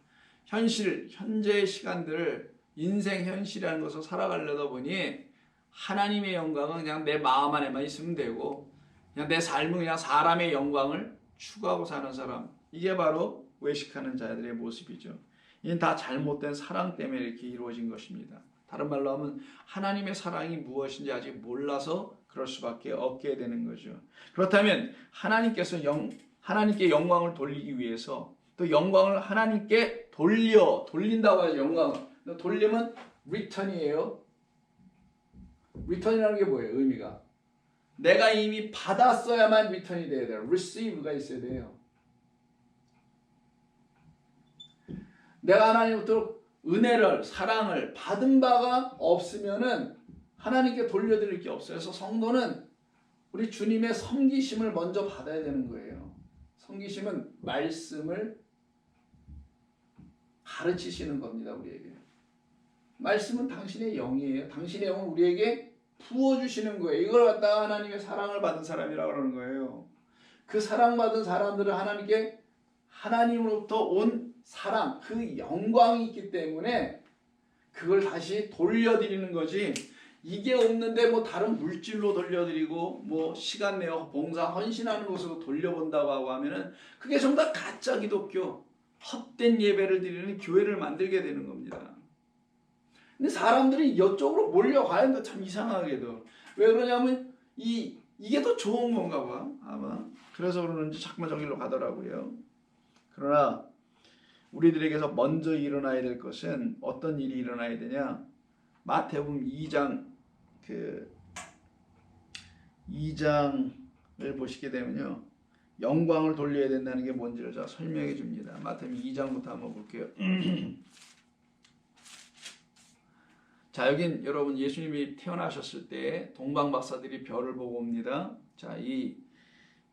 현재의 시간들을 인생 현실이라는 것을 살아가려다 보니 하나님의 영광은 그냥 내 마음 안에만 있으면 되고 그냥 내 삶은 그냥 사람의 영광을 추구하고 사는 사람, 이게 바로 외식하는 자들의 모습이죠. 이는 다 잘못된 사랑 때문에 이렇게 이루어진 것입니다. 다른 말로 하면 하나님의 사랑이 무엇인지 아직 몰라서 그럴 수밖에 없게 되는 거죠. 그렇다면 하나님께 영광을 돌리기 위해서 또 영광을 하나님께 돌린다고 하죠. 영광을 돌리면 return이에요. return이라는 게 뭐예요? 의미가 내가 이미 받았어야만 return이 돼야 돼요. receive가 있어야 돼요. 내가 하나님부터 은혜를, 사랑을 받은 바가 없으면은 하나님께 돌려드릴 게 없어요. 그래서 성도는 우리 주님의 섬기심을 먼저 받아야 되는 거예요. 섬기심은 말씀을 가르치시는 겁니다. 우리에게. 말씀은 당신의 영이에요. 당신의 영은 우리에게 부어주시는 거예요. 이걸 갖다가 하나님의 사랑을 받은 사람이라고 하는 거예요. 그 사랑받은 사람들은 하나님으로부터 온 사랑, 그 영광이 있기 때문에 그걸 다시 돌려드리는 거지. 이게 없는데 뭐 다른 물질로 돌려드리고 뭐 시간 내어 봉사 헌신하는 것으로 돌려본다고 하고 하면은 그게 전부 다 가짜 기독교, 헛된 예배를 드리는 교회를 만들게 되는 겁니다. 근데 사람들이 이쪽으로 몰려가는데 참 이상하게도 왜 그러냐면 이게 더 좋은 건가 봐 아마. 그래서 그러는지 자꾸만 저기로 가더라고요. 그러나 우리들에게서 먼저 일어나야 될 것은 어떤 일이 일어나야 되냐? 마태복음 2장을 보시게 되면요. 영광을 돌려야 된다는 게 뭔지를 제가 설명해 줍니다. 마태복음 2장부터 한번 볼게요. 자, 여긴 여러분 예수님이 태어나셨을 때 동방 박사들이 별을 보고 옵니다. 자, 이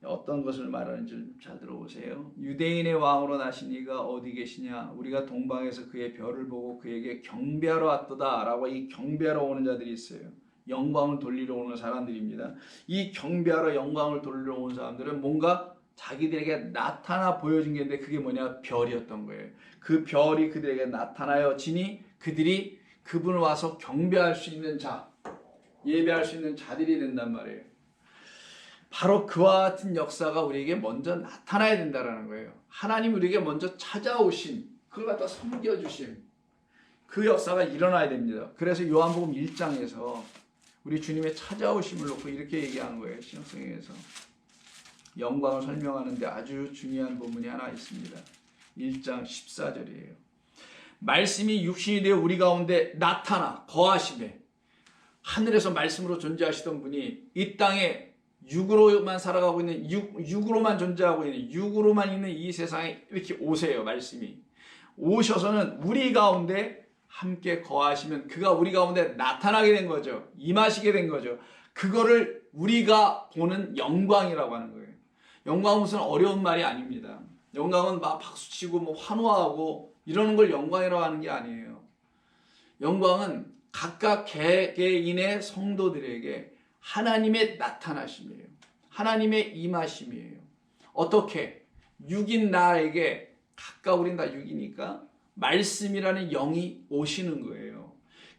어떤 것을 말하는지 잘 들어보세요. 유대인의 왕으로 나신 이가 어디 계시냐? 우리가 동방에서 그의 별을 보고 그에게 경배하러 왔도다 라고 이 경배하러 오는 자들이 있어요. 영광을 돌리러 오는 사람들입니다. 이 경배하러 영광을 돌리러 오는 사람들은 뭔가 자기들에게 나타나 보여진 게 있는데 그게 뭐냐? 별이었던 거예요. 그 별이 그들에게 나타나여 지니 그들이 그분을 와서 경배할 수 있는 자, 예배할 수 있는 자들이 된단 말이에요. 바로 그와 같은 역사가 우리에게 먼저 나타나야 된다는 거예요. 하나님 우리에게 먼저 찾아오신, 그걸 갖다 섬겨주신 그 역사가 일어나야 됩니다. 그래서 요한복음 1장에서 우리 주님의 찾아오심을 놓고 이렇게 얘기하는 거예요. 신약성경에서 영광을 설명하는데 아주 중요한 부분이 하나 있습니다. 1장 14절이에요. 말씀이 육신이 되어 우리 가운데 나타나 거하심에, 하늘에서 말씀으로 존재하시던 분이 이 땅에 육으로만 살아가고 있는, 육으로만 존재하고 있는, 육으로만 있는 이 세상에 이렇게 오세요. 말씀이 오셔서는 우리 가운데 함께 거하시면 그가 우리 가운데 나타나게 된 거죠. 임하시게 된 거죠. 그거를 우리가 보는 영광이라고 하는 거예요. 영광은 무슨 어려운 말이 아닙니다. 영광은 막 박수치고 뭐 환호하고 이러는 걸 영광이라고 하는 게 아니에요. 영광은 각각 개개인의 성도들에게 하나님의 나타나심이에요. 하나님의 임하심이에요. 어떻게? 육인 나에게, 각각 우린 다 육이니까 말씀이라는 영이 오시는 거예요.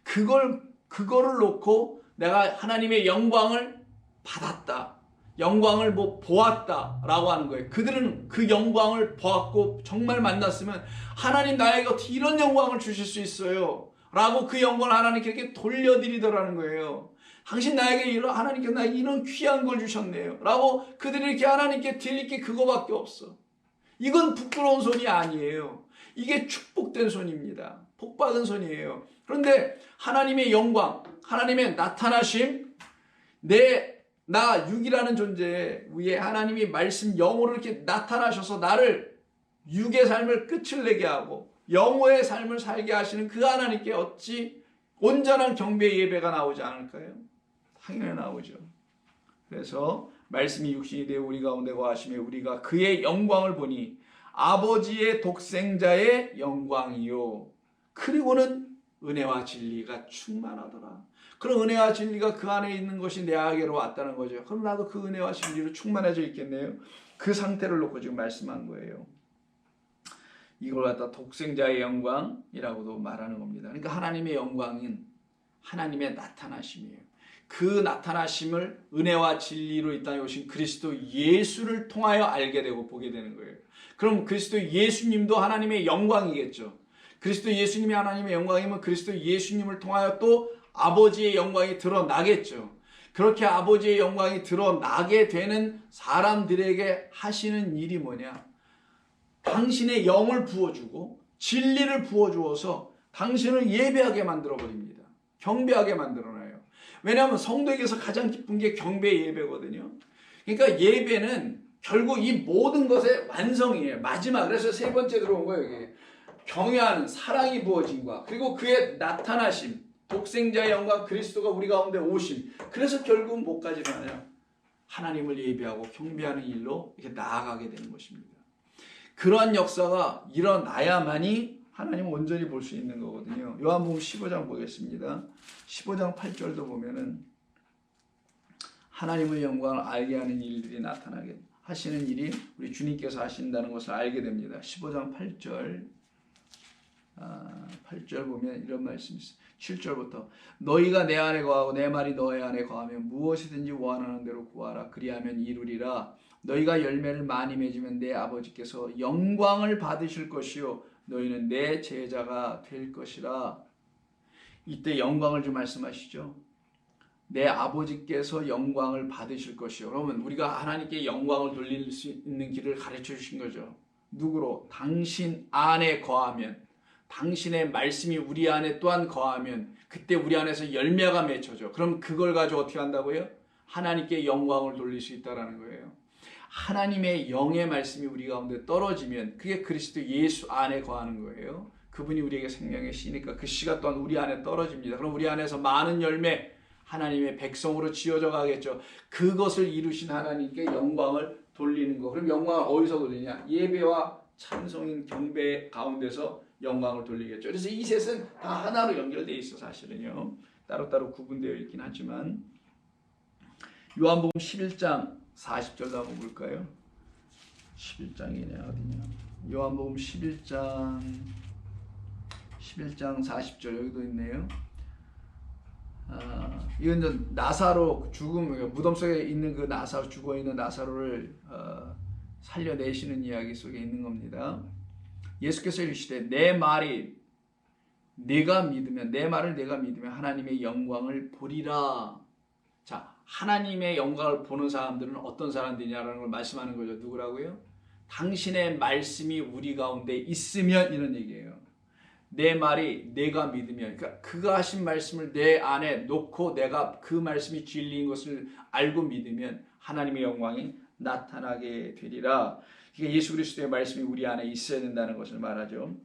그거를 놓고 내가 하나님의 영광을 받았다, 영광을 보았다라고 하는 거예요. 그들은 그 영광을 보았고 정말 만났으면 하나님 나에게 어떻게 이런 영광을 주실 수 있어요? 라고 그 영광을 하나님께 이렇게 돌려드리더라는 거예요. 당신 나에게 하나님께 나에게 이런 귀한 걸 주셨네요. 라고 그들이 이렇게 하나님께 드릴 게 그거밖에 없어. 이건 부끄러운 손이 아니에요. 이게 축복된 손입니다. 복받은 손이에요. 그런데 하나님의 영광, 하나님의 나타나심, 나 육이라는 존재 위에 하나님이 말씀 영으로 이렇게 나타나셔서 나를 육의 삶을 끝을 내게 하고 영혼의 삶을 살게 하시는 그 하나님께 어찌 온전한 경배 예배가 나오지 않을까요? 당연히 나오죠. 그래서 말씀이 육신이 되어 우리 가운데 거하시며 우리가 그의 영광을 보니 아버지의 독생자의 영광이요. 그리고는 은혜와 진리가 충만하더라. 그런 은혜와 진리가 그 안에 있는 것이 내게로 왔다는 거죠. 그럼 나도 그 은혜와 진리로 충만해져 있겠네요. 그 상태를 놓고 지금 말씀한 거예요. 이걸 갖다 독생자의 영광이라고도 말하는 겁니다. 그러니까 하나님의 영광은 하나님의 나타나심이에요. 그 나타나심을 은혜와 진리로 이 땅에 오신 그리스도 예수를 통하여 알게 되고 보게 되는 거예요. 그럼 그리스도 예수님도 하나님의 영광이겠죠. 그리스도 예수님이 하나님의 영광이면 그리스도 예수님을 통하여 또 아버지의 영광이 드러나겠죠. 그렇게 아버지의 영광이 드러나게 되는 사람들에게 하시는 일이 뭐냐? 당신의 영을 부어주고 진리를 부어주어서 당신을 예배하게 만들어버립니다. 경배하게 만들어놔요. 왜냐하면 성도에게서 가장 기쁜 게 경배 예배거든요. 그러니까 예배는 결국 이 모든 것의 완성이에요. 마지막. 그래서 세 번째 들어온 거예요. 이게 경외하는 사랑이 부어진과 그리고 그의 나타나심, 독생자의 영광 그리스도가 우리 가운데 오심. 그래서 결국은 뭐까지 가냐? 하나님을 예배하고 경배하는 일로 이렇게 나아가게 되는 것입니다. 그러한 역사가 일어나야만이 하나님을 온전히 볼 수 있는 거거든요. 요한복음 15장 보겠습니다. 15장 8절도 보면은 하나님의 영광을 알게 하는 일들이 나타나게 하시는 일이 우리 주님께서 하신다는 것을 알게 됩니다. 15장 8절 보면 이런 말씀이 있어요. 7절부터 너희가 내 안에 거하고 내 말이 너희 안에 거하면 무엇이든지 원하는 대로 구하라. 그리하면 이루리라. 너희가 열매를 많이 맺으면 내 아버지께서 영광을 받으실 것이요 너희는 내 제자가 될 것이라. 이때 영광을 좀 말씀하시죠. 내 아버지께서 영광을 받으실 것이요. 그러면 우리가 하나님께 영광을 돌릴 수 있는 길을 가르쳐 주신 거죠. 누구로? 당신 안에 거하면, 당신의 말씀이 우리 안에 또한 거하면 그때 우리 안에서 열매가 맺혀져. 그럼 그걸 가지고 어떻게 한다고요? 하나님께 영광을 돌릴 수 있다는 거예요. 하나님의 영의 말씀이 우리 가운데 떨어지면 그게 그리스도 예수 안에 거하는 거예요. 그분이 우리에게 생명의 씨니까 그 씨가 또한 우리 안에 떨어집니다. 그럼 우리 안에서 많은 열매, 하나님의 백성으로 지어져 가겠죠. 그것을 이루신 하나님께 영광을 돌리는 거. 그럼 영광을 어디서 돌리냐? 예배와 찬송인 경배 가운데서 영광을 돌리겠죠. 그래서 이 셋은 다 하나로 연결되어 있어. 사실은요. 따로따로 구분되어 있긴 하지만 요한복음 11장 40절도 한번 볼까요? 11장이네 어디냐? 요한복음 11장 40절 여기도 있네요. 이건 나사로 죽음 무덤 속에 있는 그 나사로 죽어 있는 나사로를 살려내시는 이야기 속에 있는 겁니다. 예수께서 이르시되 내 말이 내가 믿으면 내 말을 내가 믿으면 하나님의 영광을 보리라. 자, 하나님의 영광을 보는 사람들은 어떤 사람들이냐라는 걸 말씀하는 거죠. 누구라고요? 당신의 말씀이 우리 가운데 있으면 이런 얘기예요. 내 말이 내가 믿으면, 그러니까 그가 하신 말씀을 내 안에 놓고 내가 그 말씀이 진리인 것을 알고 믿으면 하나님의 영광이 나타나게 되리라. 그러니까 예수 그리스도의 말씀이 우리 안에 있어야 된다는 것을 말하죠.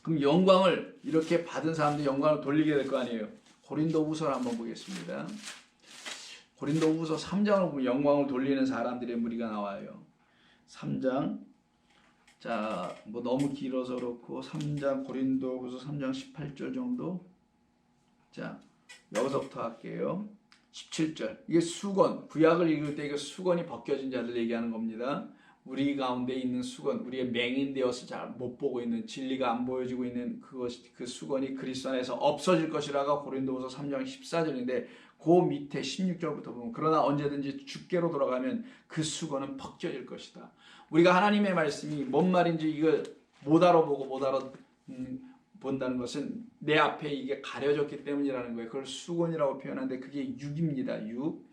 그럼 영광을 이렇게 받은 사람들이 영광을 돌리게 될 거 아니에요. 고린도후서를 한번 보겠습니다. 고린도후서 3장을 보면 영광을 돌리는 사람들의 무리가 나와요. 3장. 자, 뭐 너무 길어서 그렇고 3장 고린도후서 3장 18절 정도. 자, 여기서부터 할게요. 17절. 이게 수건, 구약을 읽을 때 이게 수건이 벗겨진 자들 얘기하는 겁니다. 우리 가운데 있는 수건, 우리의 맹인되어서 잘 못 보고 있는 진리가 안 보여지고 있는 그 수건이 그리스도 안에서 없어질 것이라가 고린도후서 3장 14절인데 그 밑에 16절부터 보면 그러나 언제든지 주께로 돌아가면 그 수건은 벗겨질 것이다. 우리가 하나님의 말씀이 뭔 말인지 이걸 못 알아보고 못 알아본다는 것은 내 앞에 이게 가려졌기 때문이라는 거예요. 그걸 수건이라고 표현하는데 그게 육입니다. 육.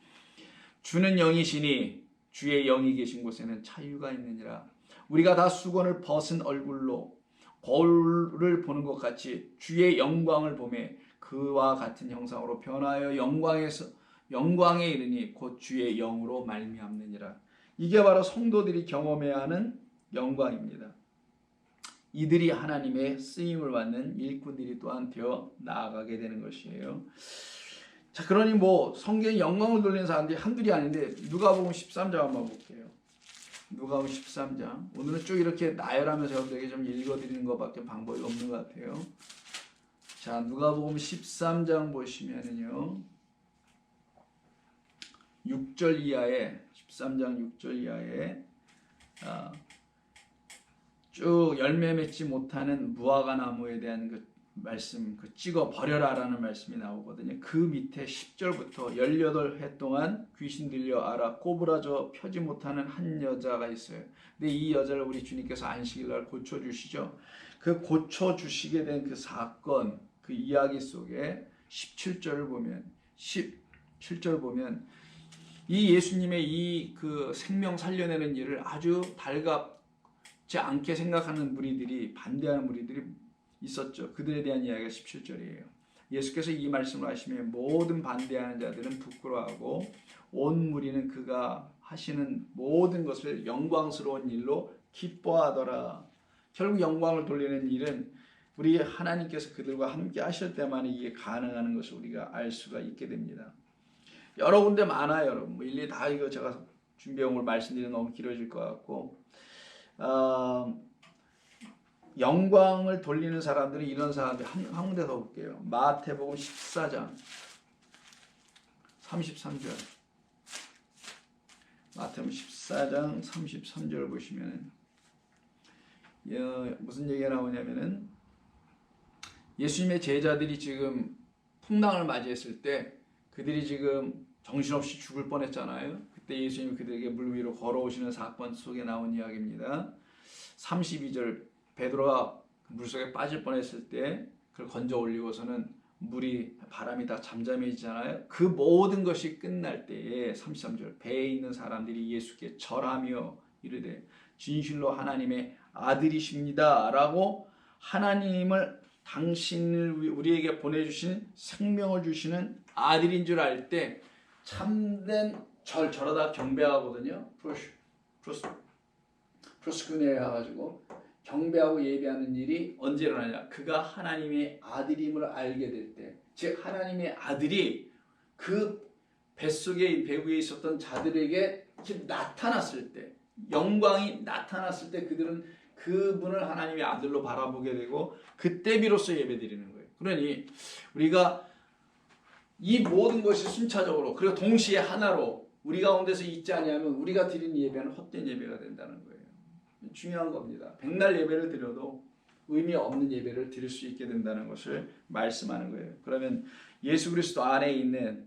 주는 영이시니 주의 영이 계신 곳에는 자유가 있느니라. 우리가 다 수건을 벗은 얼굴로 거울을 보는 것 같이 주의 영광을 보매 그와 같은 형상으로 변하여 영광에 이르니 곧 주의 영으로 말미암느니라. 이게 바로 성도들이 경험해야 하는 영광입니다. 이들이 하나님의 쓰임을 받는 일꾼들이 또한 되어 나아가게 되는 것이에요. 자, 그러니 뭐 성경에 영광을 돌리는 사람들이 한둘이 아닌데 누가복음 13장 한번 볼게요. 누가복음 13장. 오늘은 쭉 이렇게 나열하면서 여러분들에게 좀 읽어드리는 것밖에 방법이 없는 것 같아요. 자, 누가복음 13장 보시면은요. 6절 이하에 13장 6절 이하에 쭉 열매 맺지 못하는 무화과 나무에 대한 그 말씀, 그 찍어 버려라라는 말씀이 나오거든요. 그 밑에 10절부터 18해 동안 귀신 들려 앓아 꼬부라져 펴지 못하는 한 여자가 있어요. 근데 이 여자를 우리 주님께서 안식일날 고쳐주시죠. 그 고쳐주시게 된 그 사건, 그 이야기 속에 17절을 보면 17절 보면 이 예수님의 이 그 생명 살려내는 일을 아주 달갑지 않게 생각하는 무리들이, 반대하는 무리들이 있었죠. 그들에 대한 이야기가 17절이에요. 예수께서 이 말씀을 하시면 모든 반대하는 자들은 부끄러워하고 온 무리는 그가 하시는 모든 것을 영광스러운 일로 기뻐하더라. 결국 영광을 돌리는 일은 우리 하나님께서 그들과 함께 하실 때만 이게 가능한 것을 우리가 알 수가 있게 됩니다. 여러 군데 많아요, 여러분. 뭐 일일이 다 이거 제가 준비한 걸 말씀드리면 너무 길어질 것 같고, 영광을 돌리는 사람들은 이런 사람들 한 군데 더 볼게요. 마태복음 14장 33절. 마태복음 14장 33절 보시면 무슨 얘기가 나오냐면은 예수님의 제자들이 지금 풍랑을 맞이했을 때 그들이 지금 정신없이 죽을 뻔했잖아요. 그때 예수님이 그들에게 물 위로 걸어오시는 사건 속에 나온 이야기입니다. 32절 베드로가 물속에 빠질 뻔했을 때 그걸 건져 올리고서는 바람이 다 잠잠해지잖아요. 그 모든 것이 끝날 때에 33절 배에 있는 사람들이 예수께 절하며 이르되 진실로 하나님의 아들이십니다 라고 하나님을 당신을 우리에게 보내주신 생명을 주시는 아들인 줄 알 때 참된 절하다 경배하거든요. 프로스쿠네 해가지고 경배하고 예배하는 일이 언제 일어나냐? 그가 하나님의 아들임을 알게 될 때, 즉 하나님의 아들이 그 뱃속에 배후에 있었던 자들에게 나타났을 때, 영광이 나타났을 때 그들은 그분을 하나님의 아들로 바라보게 되고 그때 비로소 예배드리는 거예요. 그러니 우리가 이 모든 것이 순차적으로 그리고 동시에 하나로 우리 가운데서 있지 아니하면 우리가 드리는 예배는 헛된 예배가 된다는 거예요. 중요한 겁니다. 백날 예배를 드려도 의미 없는 예배를 드릴 수 있게 된다는 것을 말씀하는 거예요. 그러면 예수 그리스도 안에 있는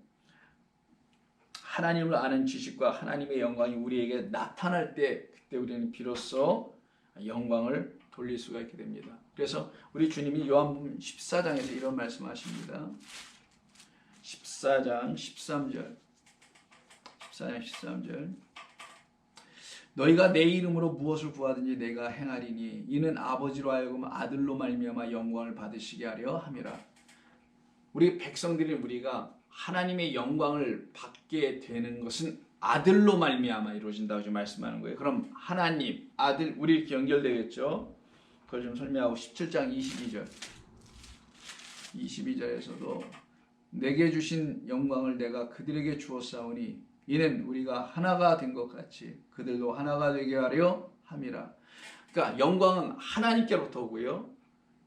하나님을 아는 지식과 하나님의 영광이 우리에게 나타날 때 그때 우리는 비로소 영광을 돌릴 수가 있게 됩니다. 그래서 우리 주님이 요한복음 14장에서 이런 말씀하십니다. 14장 13절 너희가 내 이름으로 무엇을 구하든지 내가 행하리니 이는 아버지로 하여금 아들로 말미암아 영광을 받으시게 하려 함이라. 우리 백성들인 우리가 하나님의 영광을 받게 되는 것은 아들로 말미암아 이루어진다고 지금 말씀하는 거예요. 그럼 하나님, 아들, 우리 이렇게 연결되겠죠? 그걸 좀 설명하고 17장 22절에서도 내게 주신 영광을 내가 그들에게 주었사오니 이는 우리가 하나가 된 것 같이 그들도 하나가 되게 하려 함이라. 그러니까 영광은 하나님께로부터 오고요.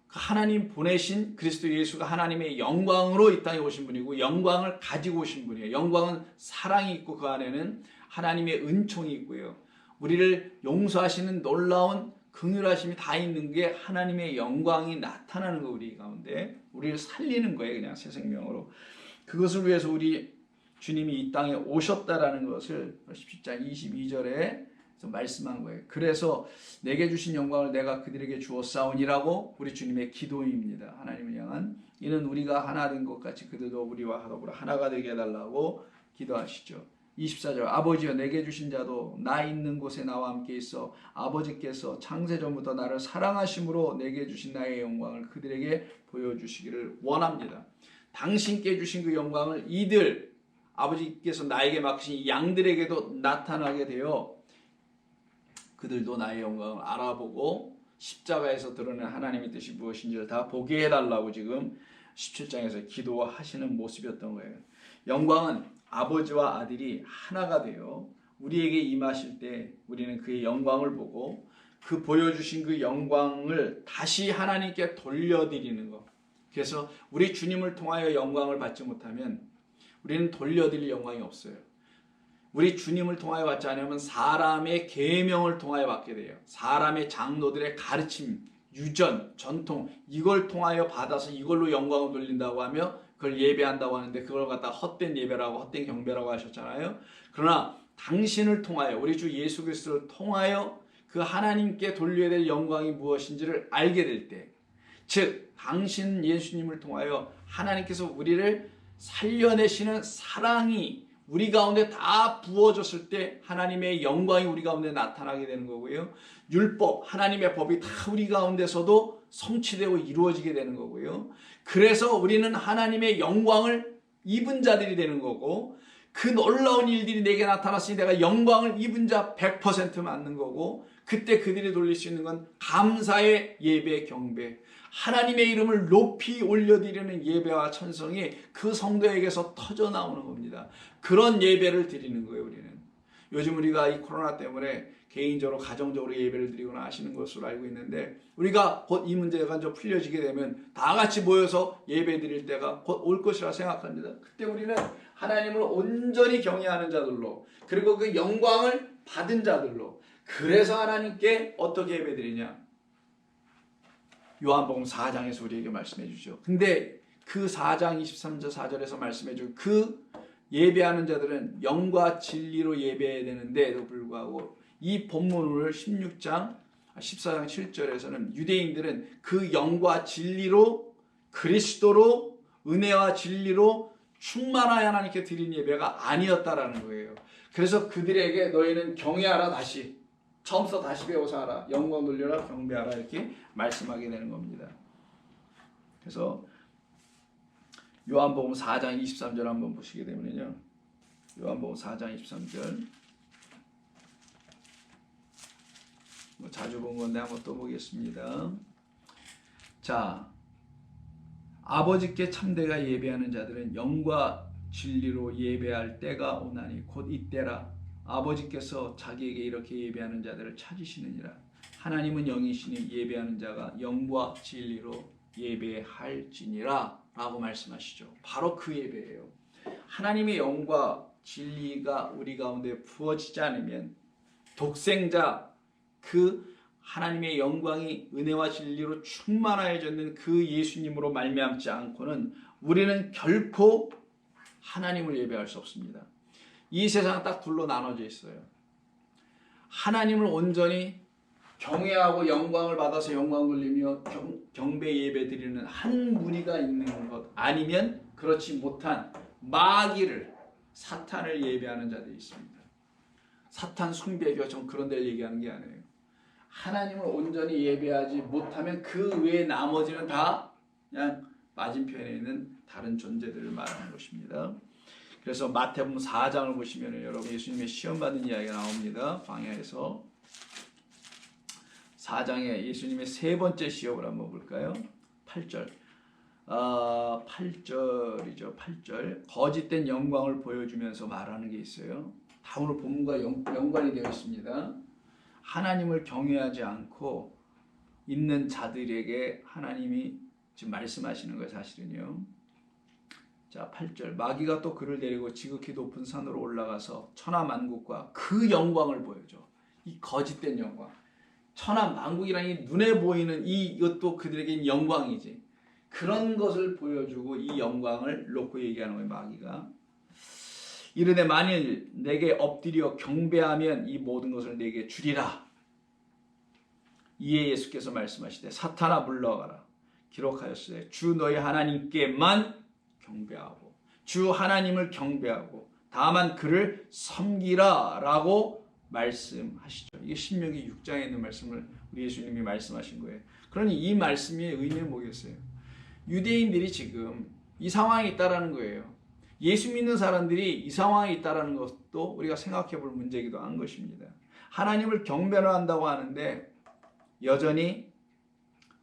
하나님 보내신 그리스도 예수가 하나님의 영광으로 이 땅에 오신 분이고 영광을 가지고 오신 분이에요. 영광은 사랑이 있고 그 안에는 하나님의 은총이 있고요. 우리를 용서하시는 놀라운 긍휼하심이 다 있는 게 하나님의 영광이 나타나는 거 우리 가운데 우리를 살리는 거예요. 그냥 새 생명으로. 그것을 위해서 우리 주님이 이 땅에 오셨다라는 것을 17장 22절에 말씀한 거예요. 그래서 내게 주신 영광을 내가 그들에게 주었사오니라고 우리 주님의 기도입니다. 하나님을 향한 이는 우리가 하나 된 것 같이 그들도 우리와 더불어 하나가 되게 해달라고 기도하시죠. 24절 아버지여 내게 주신 자도 나 있는 곳에 나와 함께 있어 아버지께서 창세전부터 나를 사랑하심으로 내게 주신 나의 영광을 그들에게 보여주시기를 원합니다. 당신께 주신 그 영광을 이들 아버지께서 나에게 맡기신 이 양들에게도 나타나게 되어 그들도 나의 영광을 알아보고 십자가에서 드러낸 하나님의 뜻이 무엇인지를 다 보게 해달라고 지금 17장에서 기도하시는 모습이었던 거예요. 영광은 아버지와 아들이 하나가 되어 우리에게 임하실 때 우리는 그의 영광을 보고 그 보여주신 그 영광을 다시 하나님께 돌려드리는 것. 그래서 우리 주님을 통하여 영광을 받지 못하면 우리는 돌려드릴 영광이 없어요. 우리 주님을 통하여 받지 않으면 사람의 계명을 통하여 받게 돼요. 사람의 장로들의 가르침, 유전, 전통 이걸 통하여 받아서 이걸로 영광을 돌린다고 하며 그걸 예배한다고 하는데 그걸 갖다 헛된 예배라고 헛된 경배라고 하셨잖아요. 그러나 당신을 통하여 우리 주 예수 그리스도를 통하여 그 하나님께 돌려야 될 영광이 무엇인지를 알게 될 때, 즉 당신 예수님을 통하여 하나님께서 우리를 살려내시는 사랑이 우리 가운데 다 부어졌을 때 하나님의 영광이 우리 가운데 나타나게 되는 거고요. 율법, 하나님의 법이 다 우리 가운데서도 성취되고 이루어지게 되는 거고요. 그래서 우리는 하나님의 영광을 입은 자들이 되는 거고 그 놀라운 일들이 내게 나타났으니 내가 영광을 입은 자 100% 맞는 거고 그때 그들이 돌릴 수 있는 건 감사의 예배, 경배, 하나님의 이름을 높이 올려드리는 예배와 찬송이 그 성도에게서 터져나오는 겁니다. 그런 예배를 드리는 거예요. 우리는 요즘 우리가 이 코로나 때문에 개인적으로 가정적으로 예배를 드리거나 하시는 것으로 알고 있는데 우리가 곧 이 문제가 좀 풀려지게 되면 다 같이 모여서 예배 드릴 때가 곧 올 것이라 생각합니다. 그때 우리는 하나님을 온전히 경외하는 자들로 그리고 그 영광을 받은 자들로 그래서 하나님께 어떻게 예배 드리냐 요한복음 4장에서 우리에게 말씀해 주죠. 근데 그 4장 23절 4절에서 말씀해 줄 그 예배하는 자들은 영과 진리로 예배해야 되는데도 불구하고 이 본문을 14장 7절에서는 유대인들은 그 영과 진리로 그리스도로 은혜와 진리로 충만하여 하나님께 드린 예배가 아니었다라는 거예요. 그래서 그들에게 너희는 경외하라 다시 처음부터 다시 배워서 하라 영광 돌려라 경배하라 이렇게 말씀하게 되는 겁니다. 그래서 요한복음 4장 23절 한번 보시게 되면요. 요한복음 4장 23절. 뭐 자주 본 건데 한번 또 보겠습니다. 자, 아버지께 참되가 예배하는 자들은 영과 진리로 예배할 때가 오나니 곧 이때라. 아버지께서 자기에게 이렇게 예배하는 자들을 찾으시느니라. 하나님은 영이시니 예배하는 자가 영과 진리로 예배할지니라 라고 말씀하시죠. 바로 그 예배예요. 하나님의 영과 진리가 우리 가운데 부어지지 않으면 독생자 그 하나님의 영광이 은혜와 진리로 충만하여졌는 그 예수님으로 말미암지 않고는 우리는 결코 하나님을 예배할 수 없습니다. 이 세상은 딱 둘로 나눠져 있어요. 하나님을 온전히 경외하고 영광을 받아서 영광 돌리며 경배 예배 드리는 한 무리가 있는 것, 아니면 그렇지 못한 마귀를, 사탄을 예배하는 자들이 있습니다. 사탄 숭배교, 전 그런 데를 얘기하는 게 아니에요. 하나님을 온전히 예배하지 못하면 그 외에 나머지는 다 그냥 맞은편에 있는 다른 존재들을 말하는 것입니다. 그래서 마태복음 4장을 보시면 여러분 예수님의 시험받는 이야기가 나옵니다. 광야에서 4장에 예수님의 세 번째 시험을 한번 볼까요? 8절. 8절이죠. 8절. 거짓된 영광을 보여주면서 말하는 게 있어요. 다 오늘 본문과 연관이 되어 있습니다. 하나님을 경외하지 않고 있는 자들에게 하나님이 지금 말씀하시는 거예요. 사실은요. 자, 8절. 마귀가 또 그를 데리고 지극히 높은 산으로 올라가서 천하만국과 그 영광을 보여줘. 이 거짓된 영광. 천하만국이라니 눈에 보이는 이것도 그들에겐 영광이지. 그런 것을 보여주고 이 영광을 놓고 얘기하는 거예요. 마귀가. 이르되 만일 내게 엎드려 경배하면 이 모든 것을 내게 주리라. 이에 예수께서 말씀하시되 사탄아 물러가라. 기록하였으되 주 너희 하나님께만 경배하고 주 하나님을 경배하고 다만 그를 섬기라 라고 말씀하시죠. 이게 신명기 6장에 있는 말씀을 우리 예수님이 말씀하신 거예요. 그러니 이 말씀의 의미는 뭐겠어요? 유대인들이 지금 이 상황에 있다라는 거예요. 예수 믿는 사람들이 이 상황에 있다라는 것도 우리가 생각해 볼 문제이기도 한 것입니다. 하나님을 경배를 한다고 하는데 여전히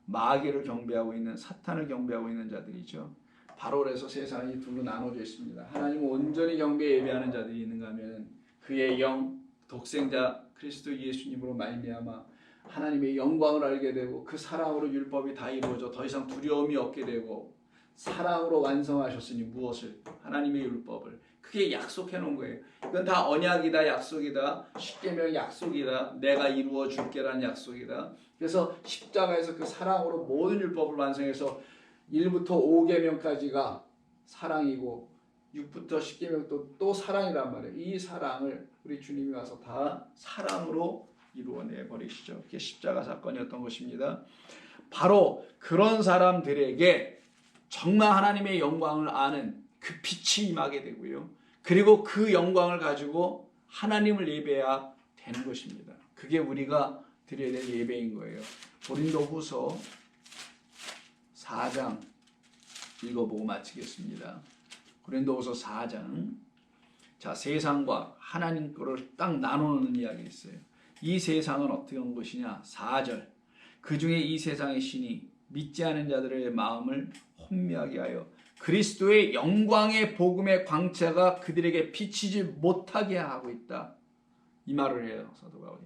마귀를 경배하고 있는, 사탄을 경배하고 있는 자들이죠. 바로 그래서 세상이 둘로 나눠져 있습니다. 하나님을 온전히 경배 예배하는 자들이 있는가 하면 그의 영, 독생자 그리스도 예수님으로 말미암아 하나님의 영광을 알게 되고 그 사랑으로 율법이 다 이루어져 더 이상 두려움이 없게 되고 사랑으로 완성하셨으니 무엇을? 하나님의 율법을. 그게 약속해 놓은 거예요. 이건 다 언약이다, 약속이다, 십계명 약속이다, 내가 이루어 줄게라는 약속이다. 그래서 십자가에서 그 사랑으로 모든 율법을 완성해서 1부터 5계명까지가 사랑이고 6부터 10계명도 또 사랑이란 말이에요. 이 사랑을 우리 주님이 와서 다 사랑으로 이루어내 버리시죠. 그게 십자가 사건이었던 것입니다. 바로 그런 사람들에게 정말 하나님의 영광을 아는 그 빛이 임하게 되고요. 그리고 그 영광을 가지고 하나님을 예배해야 되는 것입니다. 그게 우리가 드려야 될 예배인 거예요. 고린도후서 4장 읽어보고 마치겠습니다. 고린도후서 4장. 자, 세상과 하나님 거를 딱 나누는 이야기가 있어요. 이 세상은 어떤 것이냐? 4절. 그 중에 이 세상의 신이 믿지 않은 자들의 마음을 혼미하게 하여 그리스도의 영광의 복음의 광채가 그들에게 비치지 못하게 하고 있다. 이 말을 해요. 사도 바울이.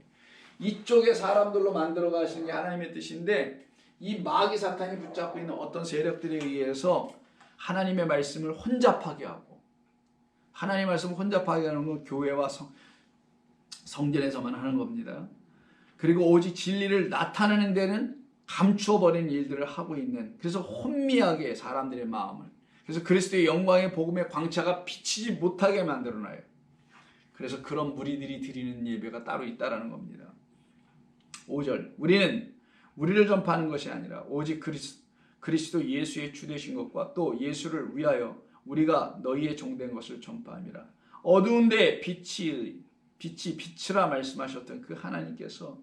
이쪽에 사람들로 만들어 가시는 게 하나님의 뜻인데 이 마귀 사탄이 붙잡고 있는 어떤 세력들에 의해서 하나님의 말씀을 혼잡하게 하고, 하나님의 말씀을 혼잡하게 하는 건 교회와 성전에서만 하는 겁니다. 그리고 오직 진리를 나타내는 데는 감추어버린 일들을 하고 있는, 그래서 혼미하게 사람들의 마음을, 그래서 그리스도의 영광의 복음의 광채가 비치지 못하게 만들어놔요. 그래서 그런 무리들이 드리는 예배가 따로 있다라는 겁니다. 5절. 우리는 우리를 전파하는 것이 아니라 오직 그리스도 예수의 주되신 것과 또 예수를 위하여 우리가 너희의 종된 것을 전파함이라. 어두운데 빛이라 말씀하셨던 그 하나님께서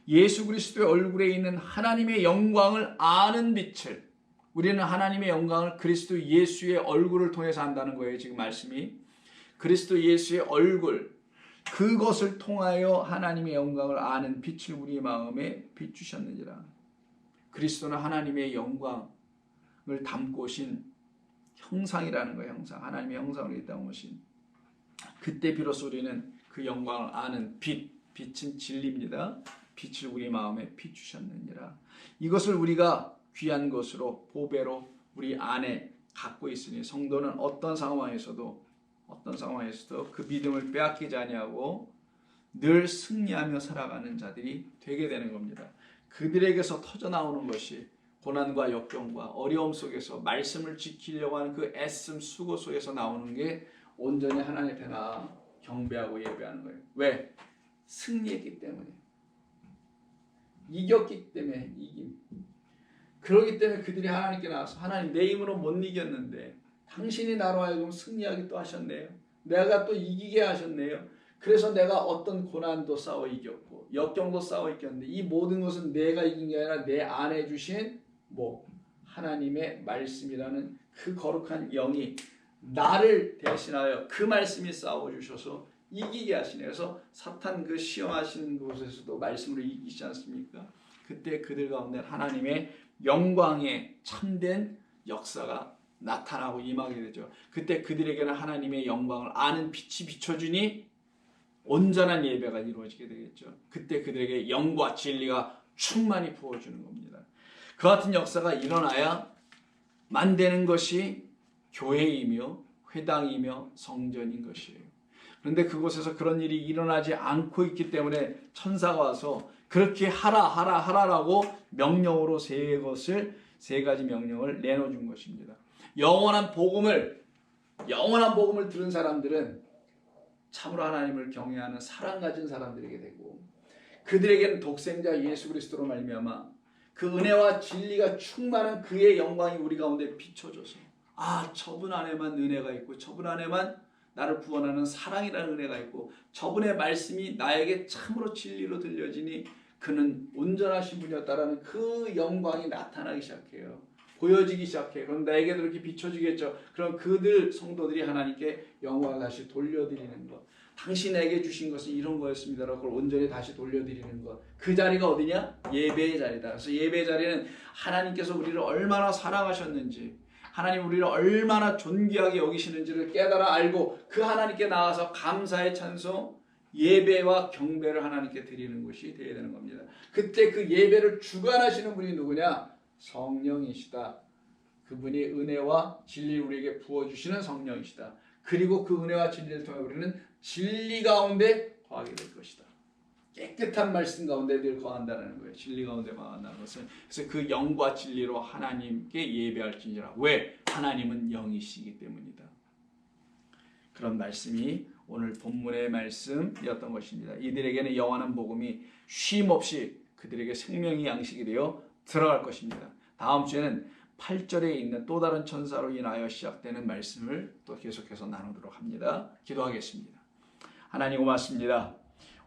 예수 그리스도의 얼굴에 있는 하나님의 영광을 아는 빛을, 우리는 하나님의 영광을 그리스도 예수의 얼굴을 통해서 안다는 거예요. 지금 말씀이. 그리스도 예수의 얼굴, 그것을 통하여 하나님의 영광을 아는 빛을 우리 마음에 비추셨느니라. 그리스도는 하나님의 영광을 담고 오신 형상이라는 거예요. 형상. 하나님의 형상으로 담으신. 그때 비로소 우리는 그 영광을 아는 빛은 진리입니다. 빛을 우리 마음에 비추셨느니라. 이것을 우리가 귀한 것으로 보배로 우리 안에 갖고 있으니 성도는 어떤 상황에서도 그 믿음을 빼앗기지 아니하고 늘 승리하며 살아가는 자들이 되게 되는 겁니다. 그들에게서 터져나오는 것이 고난과 역경과 어려움 속에서 말씀을 지키려고 하는 그 애씀 수고 속에서 나오는 게 온전히 하나님 앞에 나아 경배하고 예배하는 거예요. 왜? 승리했기 때문에. 이겼기 때문에. 이김. 그렇기 때문에 그들이 하나님께 나와서 하나님 내 힘으로 못 이겼는데 당신이 나로 하여금 승리하게 또 하셨네요. 내가 또 이기게 하셨네요. 그래서 내가 어떤 고난도 싸워 이겼고 역경도 싸워 이겼는데 이 모든 것은 내가 이긴 게 아니라 내 안에 주신 하나님의 말씀이라는 그 거룩한 영이 나를 대신하여 그 말씀이 싸워주셔서 이기게 하시네요. 그래서 사탄 그 시험하시는 곳에서도 말씀으로 이기지 않습니까? 그때 그들 가운데 하나님의 영광의 참된 역사가 나타나고 임하게 되죠. 그때 그들에게는 하나님의 영광을 아는 빛이 비춰주니 온전한 예배가 이루어지게 되겠죠. 그때 그들에게 영과 진리가 충만히 부어주는 겁니다. 그 같은 역사가 일어나야 만되는 것이 교회이며 회당이며 성전인 것이에요. 그런데 그곳에서 그런 일이 일어나지 않고 있기 때문에 천사가 와서 그렇게 하라라고 명령으로 세 가지 명령을 내놓은 것입니다. 영원한 복음을 들은 사람들은 참으로 하나님을 경외하는 사랑 가진 사람들에게 되고 그들에게는 독생자 예수 그리스도로 말미암아 그 은혜와 진리가 충만한 그의 영광이 우리 가운데 비춰져서 저분 안에만 은혜가 있고 저분 안에만 나를 구원하는 사랑이라는 은혜가 있고 저분의 말씀이 나에게 참으로 진리로 들려지니 그는 온전하신 분이었다라는 그 영광이 나타나기 시작해요. 보여지기 시작해요. 그럼 나에게도 이렇게 비춰지겠죠. 그럼 그들 성도들이 하나님께 영광을 다시 돌려드리는 것. 당신에게 주신 것은 이런 거였습니다라고 그걸 온전히 다시 돌려드리는 것. 그 자리가 어디냐? 예배의 자리다. 그래서 예배의 자리는 하나님께서 우리를 얼마나 사랑하셨는지 하나님 우리를 얼마나 존귀하게 여기시는지를 깨달아 알고 그 하나님께 나와서 감사의 찬송 예배와 경배를 하나님께 드리는 것이 되어야 되는 겁니다. 그때 그 예배를 주관하시는 분이 누구냐? 성령이시다. 그분이 은혜와 진리를 우리에게 부어주시는 성령이시다. 그리고 그 은혜와 진리를 통해 우리는 진리 가운데 거하게 될 것이다. 깨끗한 말씀 가운데 늘 거한다는 거예요. 진리 가운데 거한다는 것은. 그래서 그 영과 진리로 하나님께 예배할지니라. 왜? 하나님은 영이시기 때문이다. 그런 말씀이 오늘 본문의 말씀이었던 것입니다. 이들에게는 영원한 복음이 쉼없이 그들에게 생명의 양식이 되어 들어갈 것입니다. 다음 주에는 8절에 있는 또 다른 천사로 인하여 시작되는 말씀을 또 계속해서 나누도록 합니다. 기도하겠습니다. 하나님 고맙습니다.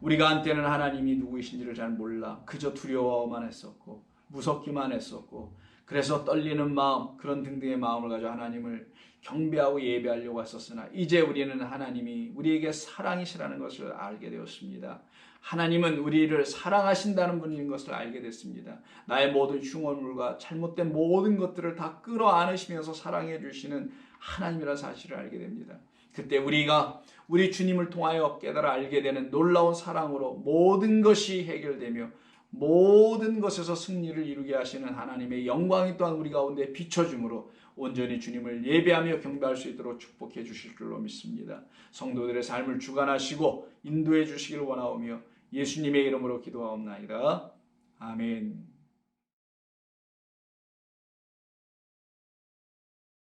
우리가 한때는 하나님이 누구이신지를 잘 몰라 그저 두려워만 했었고 무섭기만 했었고 그래서 떨리는 마음 그런 등등의 마음을 가지고 하나님을 경배하고 예배하려고 했었으나 이제 우리는 하나님이 우리에게 사랑이시라는 것을 알게 되었습니다. 하나님은 우리를 사랑하신다는 분인 것을 알게 됐습니다. 나의 모든 흉얼물과 잘못된 모든 것들을 다 끌어안으시면서 사랑해 주시는 하나님이라는 사실을 알게 됩니다. 그때 우리가 우리 주님을 통하여 깨달아 알게 되는 놀라운 사랑으로 모든 것이 해결되며 모든 것에서 승리를 이루게 하시는 하나님의 영광이 또한 우리 가운데 비춰줌으로 온전히 주님을 예배하며 경배할 수 있도록 축복해 주실 줄로 믿습니다. 성도들의 삶을 주관하시고 인도해 주시길 원하오며 예수님의 이름으로 기도하옵나이다. 아멘.